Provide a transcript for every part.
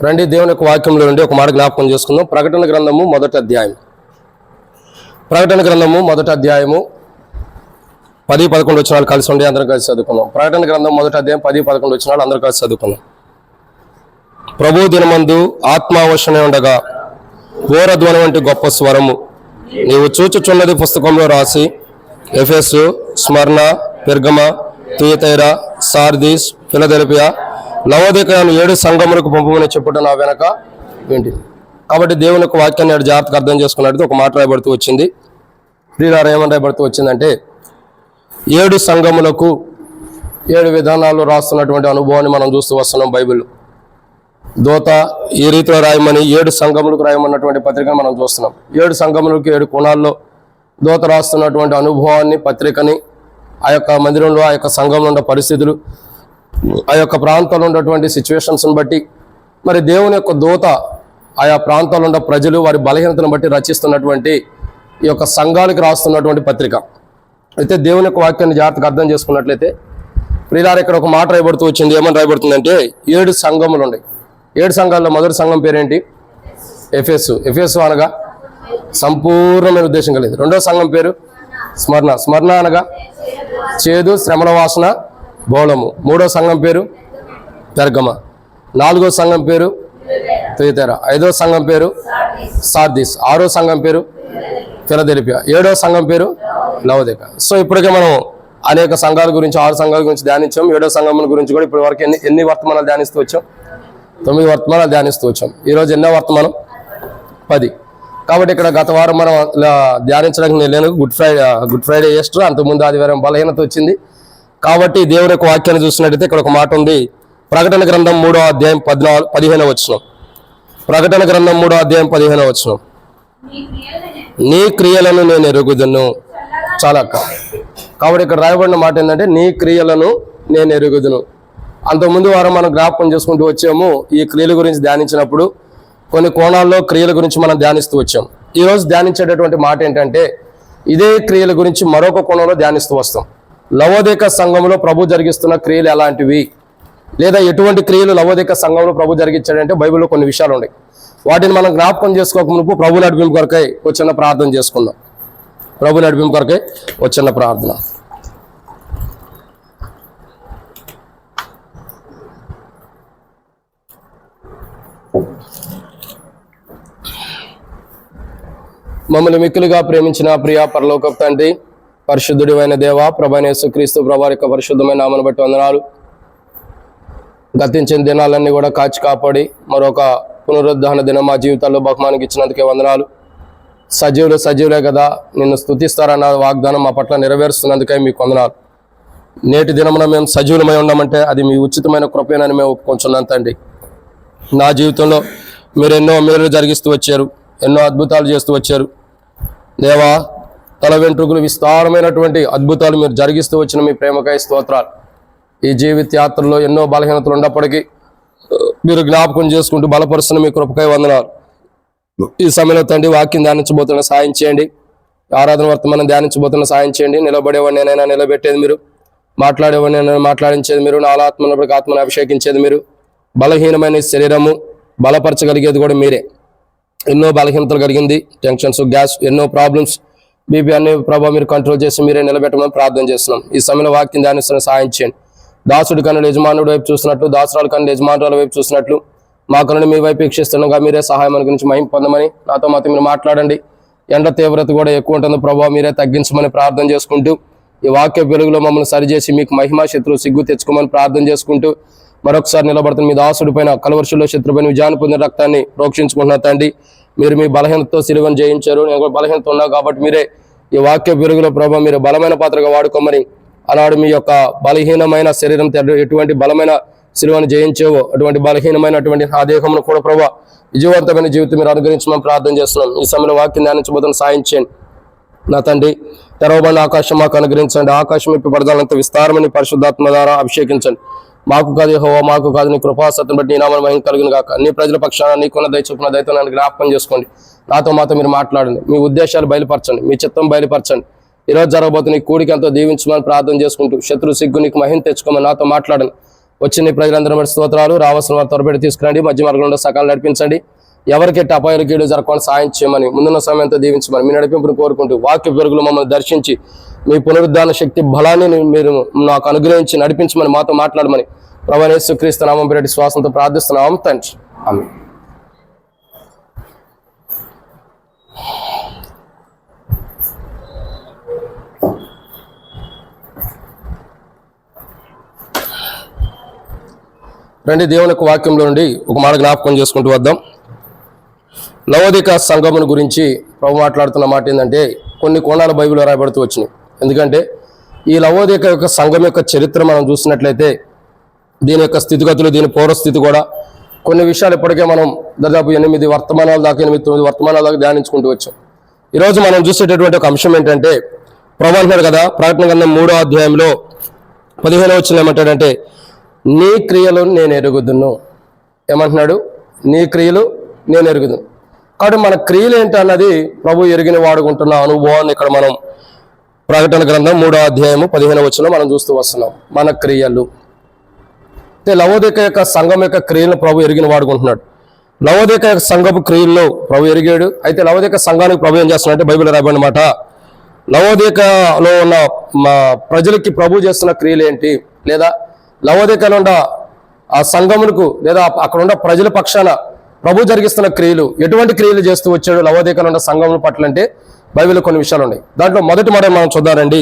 రండి దేవుని యొక్క వాక్యంలో నుండి ఒక మాట జ్ఞాపకం చేసుకుందాం. ప్రకటన గ్రంథము మొదటి అధ్యాయం. ప్రకటన గ్రంథము మొదటి అధ్యాయము 10-11 వచనాలు కలిసి ఉండి అందరం కలిసి చదువుకుందాం. ప్రకటన గ్రంథం మొదటి అధ్యాయం 10-11 వచనాలు అందరం కలిసి చదువుకుందాం. ప్రభు దినమందు ఆత్మావశనే ఉండగా ఘోరధ్వని వంటి గొప్ప స్వరము నీవు చూచుచున్నది పుస్తకంలో రాసి ఎఫెసు, స్మరణ, పెర్గమ, తుయతైరా, సార్దీస్, ఫిలదెల్ఫియా, లవోదికయ 7 సంఘములకు పంపమని చెప్పుట నా వెనక ఏంటి. కాబట్టి దేవుని యొక్క వాక్యాన్ని జాగ్రత్తగా అర్థం చేసుకున్నట్టు ఒక మాట రాయబడుతూ వచ్చింది. ప్రియులారా, ఏమని రాయబడుతూ వచ్చిందంటే 7 సంఘములకు 7 విధానాలు రాస్తున్నటువంటి అనుభవాన్ని మనం చూస్తూ వస్తున్నాం. బైబిల్ దూత ఈ రీతిలో రాయమని 7 సంఘములకు రాయమన్నటువంటి పత్రికను మనం చూస్తున్నాం. 7 సంఘములకు 7 కోణాల్లో దూత రాస్తున్నటువంటి అనుభవాన్ని, పత్రికని, ఆ యొక్క మందిరంలో, ఆ యొక్క సంఘంలో ఉన్న పరిస్థితులు, ఆ యొక్క ప్రాంతంలో ఉన్నటువంటి సిచ్యువేషన్స్ని బట్టి, మరి దేవుని యొక్క దూత ఆయా ప్రాంతాల్లో ఉన్న ప్రజలు వారి బలహీనతను బట్టి రచిస్తున్నటువంటి ఈ యొక్క సంఘాలకు రాస్తున్నటువంటి పత్రిక. అయితే దేవుని యొక్క వాక్యాన్ని జాగ్రత్తగా అర్థం చేసుకున్నట్లయితే ప్రియులారా, ఇక్కడ ఒక మాట రాయబడుతూ వచ్చింది. ఏమని రాయబడుతుందంటే 7 సంఘములు ఉన్నాయి. 7 సంఘాల్లో మొదటి సంఘం పేరేంటి? ఎఫెసు. ఎఫెసు అనగా సంపూర్ణమైన ఉద్దేశం కలిగింది. రెండో సంఘం పేరు స్మరణ. స్మరణ అనగా చేదు, శ్రమల వాసన, బోళము. మూడో సంఘం పేరు పెర్గమ. 4వ సంఘం పేరు తుయతైరా. 5వ సంఘం పేరు సార్దీస్. 6వ సంఘం పేరు ఫిలదెల్ఫియా. 7వ సంఘం పేరు లవోదికయ. సో ఇప్పటికే మనం అనేక సంఘాల గురించి, 6 సంఘాల గురించి ధ్యానించాం. 7వ సంఘం గురించి కూడా ఇప్పటి వరకు ఎన్ని వర్తమానాలు ధ్యానిస్తూ వచ్చాం? 9 వర్తమానాలు ధ్యానిస్తూ వచ్చాం. ఈరోజు ఎన్నో వర్తమానం? 10. కాబట్టి ఇక్కడ గత వారం మనం ధ్యానించడానికి నేను లేను. గుడ్ ఫ్రైడే ఈస్టర్, అంతకుముందు ఆదివారం బలహీనత వచ్చింది. కాబట్టి దేవుని యొక్క వాక్యాన్ని చూసినట్టయితే ఇక్కడ ఒక మాట ఉంది. ప్రకటన గ్రంథం 3వ అధ్యాయం 15వ వచనం. ప్రకటన గ్రంథం 3వ అధ్యాయం 15వ వచనం. నీ క్రియలను నేను ఎరుగుదును. చాలా కాబట్టి ఇక్కడ రాయబడిన మాట ఏంటంటే నీ క్రియలను నేను ఎరుగుదును. అంతకుముందు వారం మనం జ్ఞాపకం చేసుకుంటూ వచ్చాము. ఈ క్రియల గురించి ధ్యానించినప్పుడు కొన్ని కోణాల్లో క్రియల గురించి మనం ధ్యానిస్తూ వచ్చాం. ఈరోజు ధ్యానించేటటువంటి మాట ఏంటంటే ఇదే క్రియల గురించి మరొక కోణంలో ధ్యానిస్తూ వస్తాం. లవోదికయ సంఘంలో ప్రభు జరిగిస్తున్న క్రియలు ఎలాంటివి, లేదా ఎటువంటి క్రియలు లవోదికయ సంఘంలో ప్రభు జరిగించాడంటే బైబిల్లో కొన్ని విషయాలు ఉన్నాయి. వాటిని మనం జ్ఞాపకం చేసుకోక మునుపు ప్రభు నడిపింపు కొరకై వచ్చిన ప్రార్థన చేసుకుందాం. ప్రభు నడిపింపు కొరకై వచ్చిన ప్రార్థన. మమ్మల్ని మిక్కులుగా ప్రేమించిన ప్రియ పరలోకపు తండ్రి, పరిశుద్ధుడి అయిన దేవ, ప్రభైన యేసుక్రీస్తు ప్రభు యొక్క పరిశుద్ధమైన నామను బట్టి వందనాలు. గతించిన దినాలన్నీ కూడా కాచి కాపాడి మరొక పునరుద్ధరణ దినం మా జీవితాల్లో బహుమానికి ఇచ్చినందుకే వందనాలు. సజీవులే కదా నిన్ను స్తుతిస్తారన్న వాగ్దానం మా పట్ల నెరవేరుస్తున్నందుకే మీకు వందనాలు. నేటి దినమున మేము సజీవులమై ఉన్నామంటే అది మీ ఉచితమైన కృపేనని మేము ఒప్పుకొంచున్నాం తండ్రి. నా జీవితంలో మీరు ఎన్నో మేలు జరిగిస్తూ వచ్చారు, ఎన్నో అద్భుతాలు చేస్తూ వచ్చారు దేవా. తల వెంట్రుకలు విస్తారమైనటువంటి అద్భుతాలు మీరు జరిగిస్తూ వచ్చిన మీ ప్రేమకాయ స్తోత్రాలు. ఈ జీవిత యాత్రలో ఎన్నో బలహీనతలు ఉన్నప్పటికీ మీరు జ్ఞాపకం చేసుకుంటూ బలపరుస్తున్న మీ కృపకాయ వందనాలు. ఈ సమయంలో తండ్రి వాక్యం ధ్యానించబోతున్న సాయం చేయండి. ఆరాధన వర్తమానం ధ్యానించబోతున్న సాయం చేయండి. నిలబడేవాడిని నేనైనా నిలబెట్టేది మీరు, మాట్లాడేవాడిని నేను మాట్లాడించేది మీరు, నా ఆత్మనప్పటికీ ఆత్మను అభిషేకించేది మీరు. బలహీనమైన శరీరము బలపరచగలిగేది కూడా మీరే. ఎన్నో బలహీనతలు కలిగింది, టెన్షన్స్, గ్యాస్, ఎన్నో ప్రాబ్లమ్స్, బీపీ అన్ని ప్రభావ మీరు కంట్రోల్ చేసి మీరే నిలబెట్టమని ప్రార్థన చేస్తున్నాం. ఈ సమయంలో వాక్యం ధ్యానిస్తున్న సాయం చేయండి. దాసుడి కన్నా యజమానుడి వైపు చూసినట్లు, దాసురాలు కన్నా యజమానురాల వైపు చూసినట్లు మా కన్నా మీ వైపు వీక్షిస్తుండగా మీరే సహాయం గురించి మహిమ పొందమని నాతో మాతో మీరు మాట్లాడండి. ఎండ తీవ్రత కూడా ఎక్కువ ఉంటుంది ప్రభావ, మీరే తగ్గించమని ప్రార్థన చేసుకుంటూ ఈ వాక్య వెలుగులో మమ్మల్ని సరిచేసి మీకు మహిమా శత్రువు సిగ్గు తెచ్చుకోమని ప్రార్థన చేసుకుంటూ మరొకసారి నిలబడుతున్న మీ దాసుడి పైన కలవర్షుల్లో శత్రుపైన విజయాన్ని పొందిన రక్తాన్ని ప్రోక్షించుకుంటున్నా తండ్రి. మీరు మీ బలహీనతతో సిలువను జయించారు. నేను కూడా బలహీనత ఉన్నా కాబట్టి మీరే ఈ వాక్య వెలుగులో ప్రభావ మీరు బలమైన పాత్రగా వాడుకోమని, అలాడు మీ యొక్క బలహీనమైన శరీరం ఎటువంటి బలమైన సిలువను జయించేవో అటువంటి బలహీనమైనటువంటి ఆ దేహమును కూడా ప్రభావ విజయవంతమైన జీవితం మీరు అనుగ్రహించమని ప్రార్థన చేస్తున్నాం. ఈ సమయంలో వాక్యం ధ్యానించబోతున్న సాయం చేయండి నా తండ్రి. తెరవబడిన ఆకాశం మాకు అనుగ్రహించండి. ఆకాశం ఇప్పి పడదాలంత విస్తారమైన పరిశుద్ధాత్మ ద్వారా అభిషేకించండి. మాకు కాదు యెహోవా, మాకు కాదు నీ కృపాసత్తును బట్టి నీ నామమున మహిమ కలుగును గాక. నీ ప్రజల పక్షాన నీకున్న దయ చొప్పున దయతో నన్ను జ్ఞాపకం చేసుకోండి. నాతో మాతో మీరు మాట్లాడండి. మీ ఉద్దేశాలు బయలుపరచండి, మీ చిత్తం బయలుపరచండి. ఈరోజు జరగబోతున్న ఈ కూడికి ఎంతో దీవించమని ప్రార్థన చేసుకుంటూ శత్రు సిగ్గు నీకు మహిమ తెచ్చుకోమని నాతో మాట్లాడండి. వచ్చిన ప్రజలందరూ మరి స్తోత్రాలు. రావాల్సిన వారు త్వరపెట్టి తీసుకురండి. మధ్య మార్గంలో సకాలం నడిపించండి. ఎవరికి అపాయాలు కీడు జరగకుండా సాయం చేయమని, ముందున్న సమయంతో దీవించమని, మీ నడిపింపును కోరుకుంటూ వాక్య పెరుగులు మమ్మల్ని దర్శించి మీ పునరుద్ధాన శక్తి బలాన్ని మీరు నాకు అనుగ్రహించి నడిపించమని, మాతో మాట్లాడమని ప్రభువైన యేసుక్రీస్తు నామం పేరిట శ్వాసంతో ప్రార్థిస్తున్నాం తండ్రి. ఆమేన్. రండి, దేవుని యొక్క వాక్యంలో నుండి ఒక మాట జ్ఞాపకం చేసుకుంటూ వద్దాం. లవోదిక సంఘమును గురించి ప్రభు మాట్లాడుతున్న మాట ఏంటంటే, కొన్ని కోణాల బైబిల్లో రాయబడుతూ వచ్చినాయి. ఎందుకంటే ఈ లవోదిక యొక్క సంఘం యొక్క చరిత్ర మనం చూసినట్లయితే, దీని యొక్క స్థితిగతులు, దీని పూర్వస్థితి కూడా కొన్ని విషయాలు ఇప్పటికే మనం దాదాపు 8 వర్తమానాల దాకా 8-9 వర్తమానాల దాకా ధ్యానించుకుంటూ వచ్చాం. ఈరోజు మనం చూసేటటువంటి ఒక అంశం ఏంటంటే, ప్రభు అంటున్నాడు కదా, ప్రకటన గ్రంథం 3వ అధ్యాయంలో 15వ వచనం ఏమంటాడంటే, నీ క్రియలు నేను ఎరుగుదును. ఏమంటున్నాడు? నీ క్రియలు నేను ఎరుగుదును. కాబట్టి మన క్రియలు ఏంటన్నది ప్రభు ఎరిగిన వాడుకుంటున్న అనుభవాన్ని ఇక్కడ మనం ప్రకటన గ్రంథం 3వ అధ్యాయము 15వ వచనం మనం చూస్తూ వస్తున్నాం. మన క్రియలు అంటే లవోదిక యొక్క సంఘం యొక్క క్రియలను ప్రభు ఎరిగిన వాడుకుంటున్నాడు. లవోదిక యొక్క సంఘపు క్రియల్లో ప్రభు ఎరిగాడు. అయితే లవోదిక సంఘానికి ప్రభు ఏం చేస్తున్నాడంటే, బైబిల్ రాయబడిన మాట, లవోదికలో ఉన్న ప్రజలకి ప్రభు చేస్తున్న క్రియలు ఏంటి, లేదా లవోదికలో ఉన్న ఆ సంఘములకు లేదా అక్కడ ఉన్న ప్రజల పక్షాన ప్రభు జరిగిస్తున్న క్రియలు, ఎటువంటి క్రియలు చేస్తూ వచ్చాడు లవోదికలో ఉన్న సంఘముల పట్ల అంటే బైబిల్లో కొన్ని విషయాలు ఉన్నాయి. దాంట్లో మొదటి మాట మనం చూద్దామండి.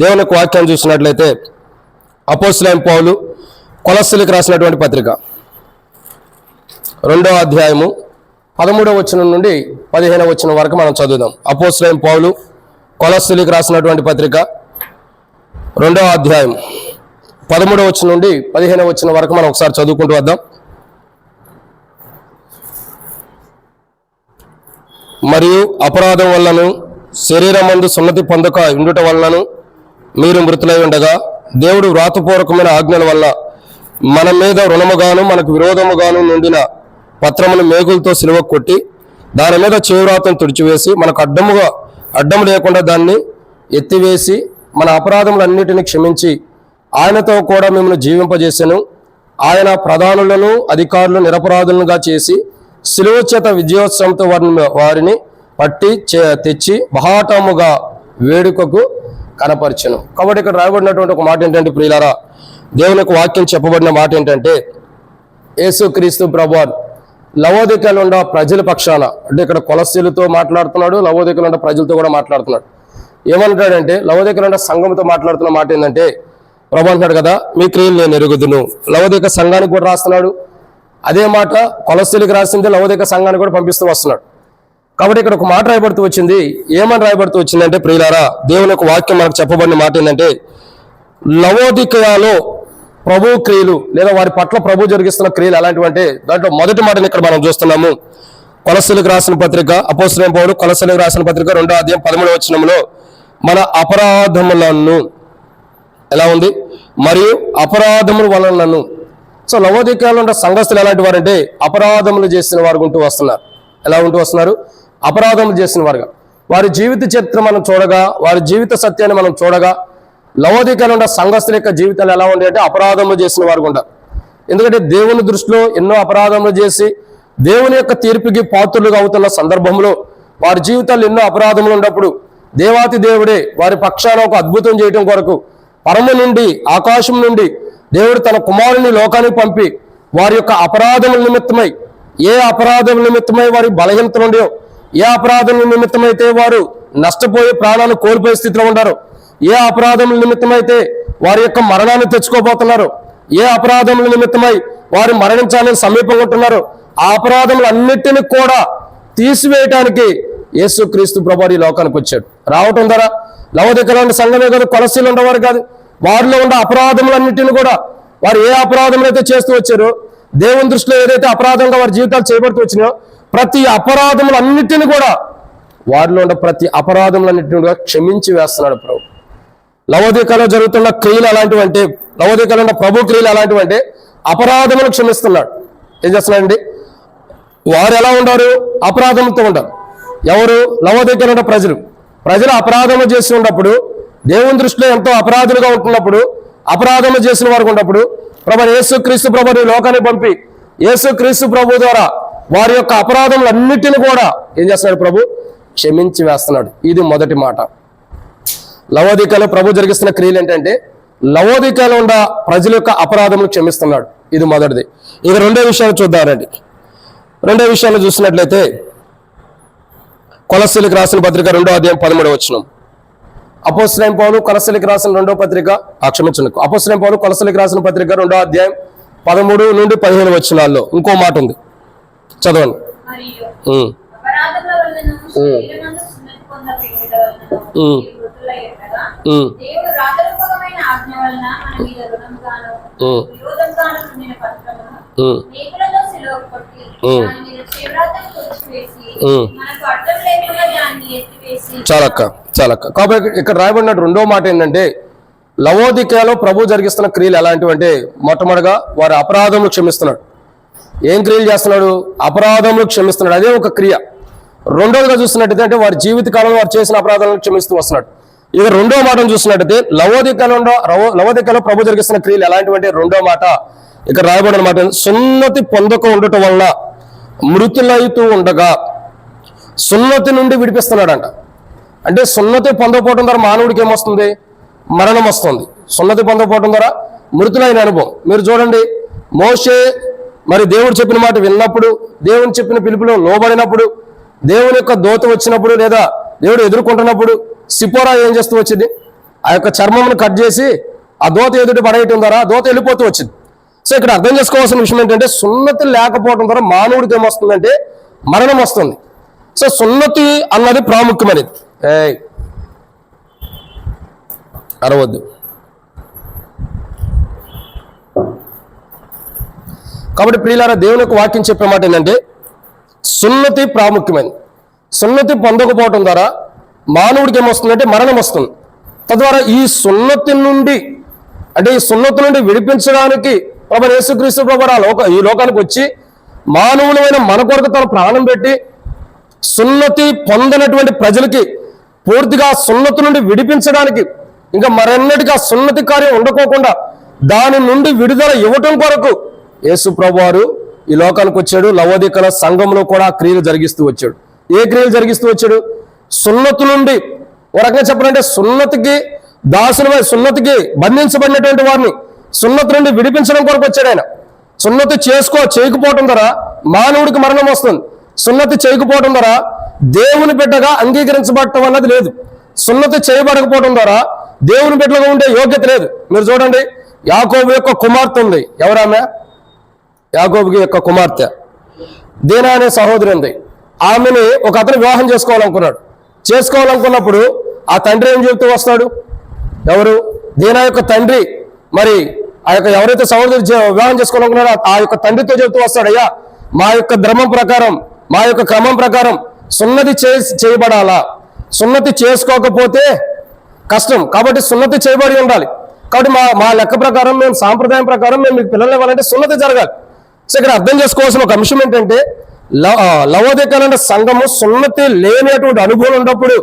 దేవుని యొక్క వాక్యాన్ని చూసినట్లయితే అపోస్తలుడైన పౌలు కొలస్సీలకు రాసినటువంటి పత్రిక 2వ అధ్యాయము 13వ వచనం నుండి 15వ వచనం వరకు మనం చదువుదాం. అపోస్తలుడైన పౌలు కొలస్సీలకు రాసినటువంటి పత్రిక 2వ అధ్యాయం 13వ వచనం నుండి 15వ వచనం వరకు మనం ఒకసారి చదువుకుంటూ వద్దాం. మరియు అపరాధం వల్లను శరీరమందు సున్నతి పొందక ఉండుట వలనను మీరు మృతులై ఉండగా, దేవుడు వ్రాతపూర్వకమైన ఆజ్ఞల వల్ల మన మీద రుణముగాను మనకు విరోధముగాను నుండిన పత్రమును మేకులతో సిలువ కొట్టి దాని మీద చేవ్రాతను తుడిచివేసి మనకు అడ్డము లేకుండా దాన్ని ఎత్తివేసి మన అపరాధములన్నిటిని క్షమించి ఆయనతో కూడా మిమ్మల్ని జీవింపజేసెను. ఆయన ప్రధానులను అధికారులను నిరపరాధులుగా చేసి సిలువ చేత విజయోత్సవంతో వారిని పట్టి తెచ్చి బహాటముగా వేడుకకు కనపరిచెను. కాబట్టి ఇక్కడ రాయబడినటువంటి ఒక మాట ఏంటంటే, ప్రియులారా, దేవుని యొక్క వాక్యం చెప్పబడిన మాట ఏంటంటే, యేసుక్రీస్తు ప్రభువారు లవోదికలో ఉన్న ప్రజల పక్షాన, అంటే ఇక్కడ కొలస్సీలతో మాట్లాడుతున్నాడు, లవోదికలో ఉన్న ప్రజలతో కూడా మాట్లాడుతున్నాడు. ఏమంటాడంటే, లవోదికలో ఉన్న సంఘంతో మాట్లాడుతున్న మాట ఏంటంటే, ప్రభు అంటున్నాడు కదా, మీ క్రియలు నేను ఎరుగుదును. లవోదిక సంఘానికి కూడా రాస్తున్నాడు. అదే మాట కొలస్సీలకు రాసింది లవోదిక సంఘానికి కూడా పంపిస్తూ వస్తున్నాడు. కాబట్టి ఇక్కడ ఒక మాట రాయబడుతూ వచ్చింది. ఏమని రాయబడుతూ వచ్చిందంటే, ప్రియులారా, దేవుని యొక్క వాక్యం మనకు చెప్పబడిన మాట ఏంటంటే, లవోదికలో ప్రభు క్రియలు లేదా వారి పట్ల ప్రభు జరిగిస్తున్న క్రియలు ఎలాంటివంటే, దాంట్లో మొదటి మాటని ఇక్కడ మనం చూస్తున్నాము. కొలస్సీలకు రాసిన పత్రిక, అపోస్తలుడైన పౌలు కొలస్సీలకు రాసిన పత్రిక 2వ అధ్యాయం 13వ వచనంలో మన అపరాధములను ఎలా ఉంది, మరియు అపరాధముల వలనను. సో లవోదికలో ఉన్న సంఘస్థులు ఎలాంటి వారంటే, అపరాధములు చేసిన వారు ఉంటూ వస్తున్నారు. ఎలా ఉంటూ వస్తున్నారు? అపరాధములు చేసిన వారుగా. వారి జీవిత చరిత్ర మనం చూడగా, వారి జీవిత సత్యాన్ని మనం చూడగా, లవోదికలో ఉన్న సంఘస్థుల యొక్క జీవితాలు ఎలా ఉండే అంటే అపరాధములు చేసిన వారు ఉంటారు. ఎందుకంటే దేవుని దృష్టిలో ఎన్నో అపరాధములు చేసి దేవుని యొక్క తీర్పుకి పాత్రులుగా అవుతున్న సందర్భంలో వారి జీవితాల్లో ఎన్నో అపరాధములు ఉన్నప్పుడు దేవాతి దేవుడే వారి పక్షాన ఒక అద్భుతం చేయడం కొరకు పరము నుండి, ఆకాశం నుండి దేవుడు తన కుమారుని లోకానికి పంపి వారి యొక్క అపరాధముల నిమిత్తమై, ఏ అపరాధముల నిమిత్తమై వారి బలహీనతలు ఉండేవో, ఏ అపరాధముల నిమిత్తమైతే వారు నష్టపోయే ప్రాణాలను కోల్పోయే స్థితిలో ఉంటారో, ఏ అపరాధముల నిమిత్తమైతే వారి యొక్క మరణాన్ని తెచ్చుకోబోతున్నారో, ఏ అపరాధముల నిమిత్తమై వారు మరణించాలని సమీపంగా ఉంటున్నారో, ఆ అపరాధములన్నిటిని కూడా తీసివేయటానికి యేసుక్రీస్తు ప్రభువు ఈ లోకానికి వచ్చాడు. రావటం ద్వారా లవోదికలో ఉన్న సంఘమే కాదు, కొలస్సీలో ఉండేవారు కాదు, వారిలో ఉన్న అపరాధములన్నిటిని కూడా వారు ఏ అపరాధములు అయితే చేస్తూ వచ్చారో, దేవుని దృష్టిలో ఏదైతే అపరాధంగా వారి జీవితాలు చేయబడుతూ వచ్చినాయో, ప్రతి అపరాధములన్నిటిని కూడా వారిలో ఉన్న ప్రతి అపరాధములన్నిటిని కూడా క్షమించి వేస్తున్నాడు ప్రభు. లవోదికలో జరుగుతున్న క్రియలు అలాంటివంటే, లవోదికలో ఉన్న ప్రభు క్రియలు అలాంటివంటే అపరాధములు క్షమిస్తున్నాడు. ఏం చేస్తున్నాడండి? వారు ఎలా ఉంటారు? అపరాధంతో ఉంటారు. ఎవరు? లవోదికలో ఉన్న ప్రజలు అపరాధము చేసి ఉన్నప్పుడు, దేవుని దృష్టిలో ఎంతో అపరాధులుగా ఉంటున్నప్పుడు, అపరాధము చేసిన వారికి ఉన్నప్పుడు ప్రభు యేసుక్రీస్తు ప్రభుని లోకానికి పంపి యేసుక్రీస్తు ప్రభు ద్వారా వారి యొక్క అపరాధములన్నిటిని కూడా ఏం చేస్తున్నాడు? ప్రభు క్షమించి వేస్తున్నాడు. ఇది మొదటి మాట. లవోదికలో ప్రభు జరిగిస్తున్న క్రియలు ఏంటంటే లవోదికలో ఉన్న ప్రజల యొక్క అపరాధములు క్షమిస్తున్నాడు. ఇది మొదటిది. ఇక రెండో విషయాలు చూద్దామండి. రెండో విషయాలు చూసినట్లయితే కొలస్సీలకు రాసిన పత్రిక 2వ అధ్యాయం 13వ వచనం. అపోస్తలుడైన పౌలు కొలస్సీలకు రాసిన రెండో పత్రిక అపోస్తలుడైన పౌలు కొలస్సీలకు రాసిన పత్రిక 2వ అధ్యాయం 13 నుండి 15 వచనాల్లో ఇంకో మాట ఉంది, చదవండి. చాలక్క. కాబట్టి ఇక్కడ రాయబడినట్టు రెండో మాట ఏంటంటే లవోదికలో ప్రభు జరిగిస్తున్న క్రియలు ఎలాంటివి అంటే మొట్టమొదటిగా వారి అపరాధములు క్షమిస్తున్నాడు. ఏం క్రియలు చేస్తున్నాడు? అపరాధములు క్షమిస్తున్నాడు. అదే ఒక క్రియ. రెండోదిగా చూస్తున్నట్టయితే అంటే వారి జీవిత కాలంలో వారు చేసిన అపరాధాలను క్షమిస్తూ వస్తున్నాడు. ఇక రెండో మాటను చూస్తున్నట్టయితే లవోదికలో ప్రభు జరిగిస్తున్న క్రియలు ఎలాంటివి అంటే రెండో మాట ఇక్కడ రాయబడిన మాట, సున్నతి పొందక ఉండటం వలన మృతులైతూ ఉండగా సున్నతి నుండి విడిపిస్తున్నాడంట. అంటే సున్నతి పొందకపోవడం ద్వారా మానవుడికి ఏమొస్తుంది? మరణం వస్తుంది. సున్నతి పొందకపోవడం ద్వారా మృతులైన అనుభవం. మీరు చూడండి, మోషే మరి దేవుడు చెప్పిన మాట విన్నప్పుడు, దేవుని చెప్పిన పిలుపులో లోబడినప్పుడు, దేవుని యొక్క దోత వచ్చినప్పుడు లేదా దేవుడు ఎదుర్కొంటున్నప్పుడు సిపోరా ఏం చేస్తూ వచ్చింది? ఆ యొక్క చర్మమును కట్ చేసి ఆ దోత ఎదుటి పడేయటం ద్వారా దోత వెళ్ళిపోతూ వచ్చింది. సో ఇక్కడ అర్థం చేసుకోవాల్సిన విషయం ఏంటంటే సున్నతి లేకపోవడం ద్వారా మానవుడికి ఏమొస్తుందంటే మరణం వస్తుంది. సో సున్నతి అన్నది ప్రాముఖ్యమైనది. అరవద్దు. కాబట్టి ప్రియులారా, దేవుని యొక్క వాక్యం చెప్పే మాట ఏంటంటే సున్నతి ప్రాముఖ్యమైనది. సున్నతి పొందకపోవటం ద్వారా మానవుడికి ఏమొస్తుందంటే మరణం వస్తుంది. తద్వారా ఈ సున్నతి నుండి విడిపించడానికి ప్రభు యేసుక్రీస్తు ప్రభు ఈ లోకానికి వచ్చి మానవులమైన మన కొరకు తన ప్రాణం పెట్టి సున్నతి పొందినటువంటి ప్రజలకి పూర్తిగా సున్నతి నుండి విడిపించడానికి, ఇంకా మరెన్నటికీ ఆ సున్నతి కార్యం ఉండకోకుండా దాని నుండి విడుదల ఇవ్వటం కొరకు యేసు ప్రభు వారు ఈ లోకానికి వచ్చాడు. లవోదికల సంఘంలో కూడా క్రియలు జరిగిస్తూ వచ్చాడు. ఏ క్రియలు జరిగిస్తూ వచ్చాడు? సున్నతి నుండి, ఒక రకంగా చెప్పాలంటే సున్నతికి బంధించబడినటువంటి వారిని సున్నతి నుండి విడిపించడం కొరకు వచ్చాడు ఆయన. సున్నతి చేయకపోవటం ద్వారా మానవుడికి మరణం వస్తుంది. సున్నతి చేయకపోవడం ద్వారా దేవుని బిడ్డగా అంగీకరించబడటం అన్నది లేదు. సున్నతి చేయబడకపోవడం ద్వారా దేవుని బిడ్డగా ఉండే యోగ్యత లేదు. మీరు చూడండి, యాకోబు యొక్క కుమార్తె ఉంది. ఎవరామె? యాకోబుకి యొక్క కుమార్తె దీనా అనే సహోదరి ఉంది. ఆమెని ఒక అతను వివాహం చేసుకోవాలనుకున్నప్పుడు ఆ తండ్రి ఏం చెబుతూ వస్తాడు? ఎవరు? దీనా యొక్క తండ్రి మరి ఆ యొక్క ఎవరైతే సహోదరి వివాహం చేసుకోవాలనుకున్నారో ఆ యొక్క తండ్రితో చెబుతూ వస్తాడు, అయ్యా మా యొక్క ధర్మం ప్రకారం, మా యొక్క క్రమం ప్రకారం సున్నతి చేయబడాలా, సున్నతి చేసుకోకపోతే కష్టం, కాబట్టి సున్నతి చేయబడి ఉండాలి. కాబట్టి మా లెక్క ప్రకారం, మేము సాంప్రదాయం ప్రకారం మేము మీకు పిల్లలు ఇవ్వాలంటే సున్నతి జరగాలి. సో ఇక్కడ అర్థం చేసుకోవాల్సిన ఒక అంశం ఏంటంటే లవోదికల సంఘము సున్నతి లేనటువంటి అనుభవం ఉన్నప్పుడు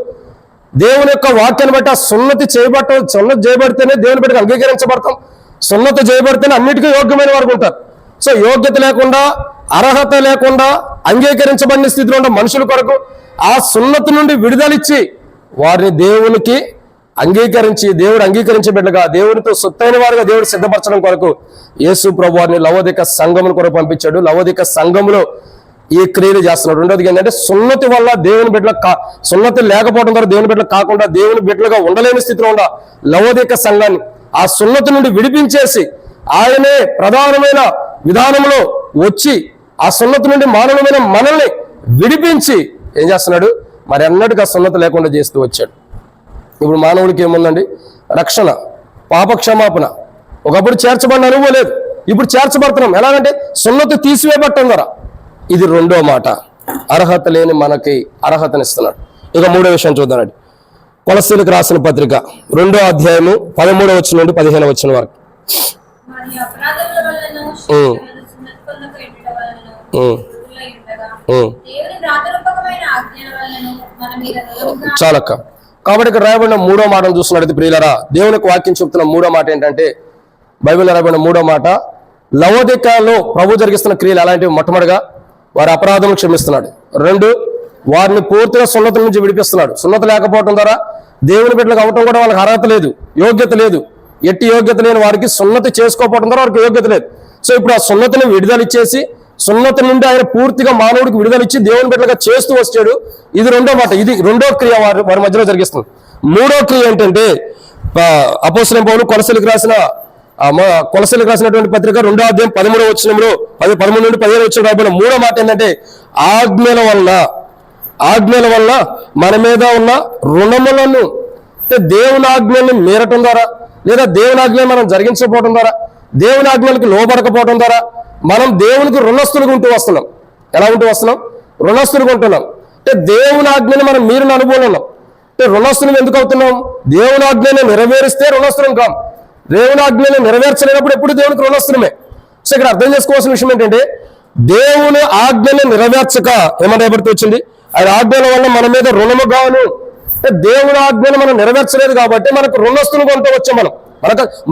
దేవుని యొక్క వాక్యాన్ని బట్టి ఆ సున్నతి చేయబడితేనే దేవుని బట్టి అంగీకరించబడతాం. సున్నతి చేయబడితేనే అన్నిటికీ యోగ్యమైన వారు ఉంటారు. సో యోగ్యత లేకుండా, అర్హత లేకుండా అంగీకరించబడిన స్థితిలో ఉన్న మనుషుల కొరకు ఆ సున్నతి నుండి విడుదలిచ్చి వారిని దేవునికి దేవుడు అంగీకరించే బిడ్డగా, దేవునితో సొత్తైన వారుగా దేవుడు సిద్ధపరచడం కొరకు యేసు ప్రభు వారిని లవోదిక సంఘమును కొరకు పంపించాడు. లవోదిక సంఘములో ఈ క్రియలు చేస్తున్నాడు. రెండోది ఏంటంటే సున్నతి వల్ల దేవుని బిడ్డలకు సున్నతి లేకపోవడం ద్వారా దేవుని బిడ్డలకు కాకుండా దేవుని బిడ్డలుగా ఉండలేని స్థితిలో ఉన్న లవోదిక సంఘాన్ని ఆ సున్నతి నుండి విడిపించేసి ఆయనే ప్రధానమైన విధానంలో వచ్చి ఆ సున్నతి నుండి మానవులమైన మనల్ని విడిపించి ఏం చేస్తున్నాడు? మరి అన్నట్టుగా సున్నతి లేకుండా చేస్తూ వచ్చాడు. ఇప్పుడు మానవుడికి ఏముందండి? రక్షణ, పాప క్షమాపణ. ఒకప్పుడు చేర్చబడిన అనుభవం లేదు, ఇప్పుడు చేర్చబడుతున్నాం. ఎలాగంటే సున్నతి తీసివేయబట్టడం ద్వారా. ఇది రెండో మాట. అర్హత లేని మనకి అర్హతనిస్తున్నాడు. ఇక మూడో విషయం చూద్దామండి. కొలస్సీలకు రాసిన పత్రిక 2వ అధ్యాయము 13వ వచనం నుండి 15వ వచనం వరకు. చాలక్క. కాబట్టి ఇక్కడ రాయబడిన మూడో మాటను చూస్తున్నట్టు ప్రియులరా, దేవునికి వాక్యం చెప్తున్న మూడో మాట ఏంటంటే బైబిల్లో రాయబడిన 3వ మాట, లవోదికలో ప్రభు జరిగిస్తున్న క్రియలు అలాంటివి. మొట్టమొదటిగా వారి అపరాధం క్షమిస్తున్నాడు. 2, వారిని పూర్తిగా సున్నతుల నుంచి విడిపిస్తున్నాడు. సున్నత లేకపోవడం ద్వారా దేవుని బిడ్డలకు అవటం కూడా వాళ్ళకి అర్హత లేదు, యోగ్యత లేదు. ఎట్టి యోగ్యత లేని వారికి సున్నతి చేసుకోకపోవడం ద్వారా వారికి యోగ్యత లేదు. సో ఇప్పుడు ఆ సున్నతిని విడుదల ఇచ్చేసి, సున్నతి నుండి ఆయన పూర్తిగా మానవుడికి విడుదల ఇచ్చి దేవుని బిడ్డలుగా చేస్తూ వచ్చాడు. ఇది 2వ మాట. ఇది 2వ క్రియ వారి మధ్యలో జరిగిస్తుంది. 3వ క్రియ ఏంటంటే, అపోస్తలుడైన పౌలు కొలసీలకు రాసినటువంటి పత్రిక 2వ అధ్యాయం 13వ వచనంలో 13 నుండి 15 వచనం రాయబడిన 3వ మాట ఏంటంటే, ఆజ్ఞల వల్ల మన మీద ఉన్న రుణములను, అంటే దేవుని ఆజ్ఞలను మీరటం ద్వారా, లేదా దేవుని ఆజ్ఞలను మనం జరిగించకపోవడం ద్వారా, దేవుని ఆజ్ఞలకు లోబడకపోవడం ద్వారా మనం దేవునికి రుణస్తులుగా ఉంటూ వస్తున్నాం. ఎలా ఉంటూ వస్తున్నాం? రుణస్తులుగా ఉంటున్నాం. అంటే దేవుని ఆజ్ఞని మనం మీరిన అనుభవం ఉన్నాం. అంటే రుణస్తులం ఎందుకు అవుతున్నాం? దేవుని ఆజ్ఞని నెరవేరిస్తే రుణస్తులం కాం. దేవుని ఆజ్ఞని నెరవేర్చలేనప్పుడు ఎప్పుడు దేవునికి రుణస్తులమే. సో ఇక్కడ అర్థం చేసుకోవాల్సిన విషయం ఏంటంటే, దేవుని ఆజ్ఞని నెరవేర్చక ఏమన్నా ఏబడితే వచ్చింది, ఆయన ఆజ్ఞల వల్ల మన మీద రుణము గాను. అంటే దేవుని ఆజ్ఞను మనం నెరవేర్చలేదు కాబట్టి మనకు రుణస్తులు కొంటూ వచ్చాం.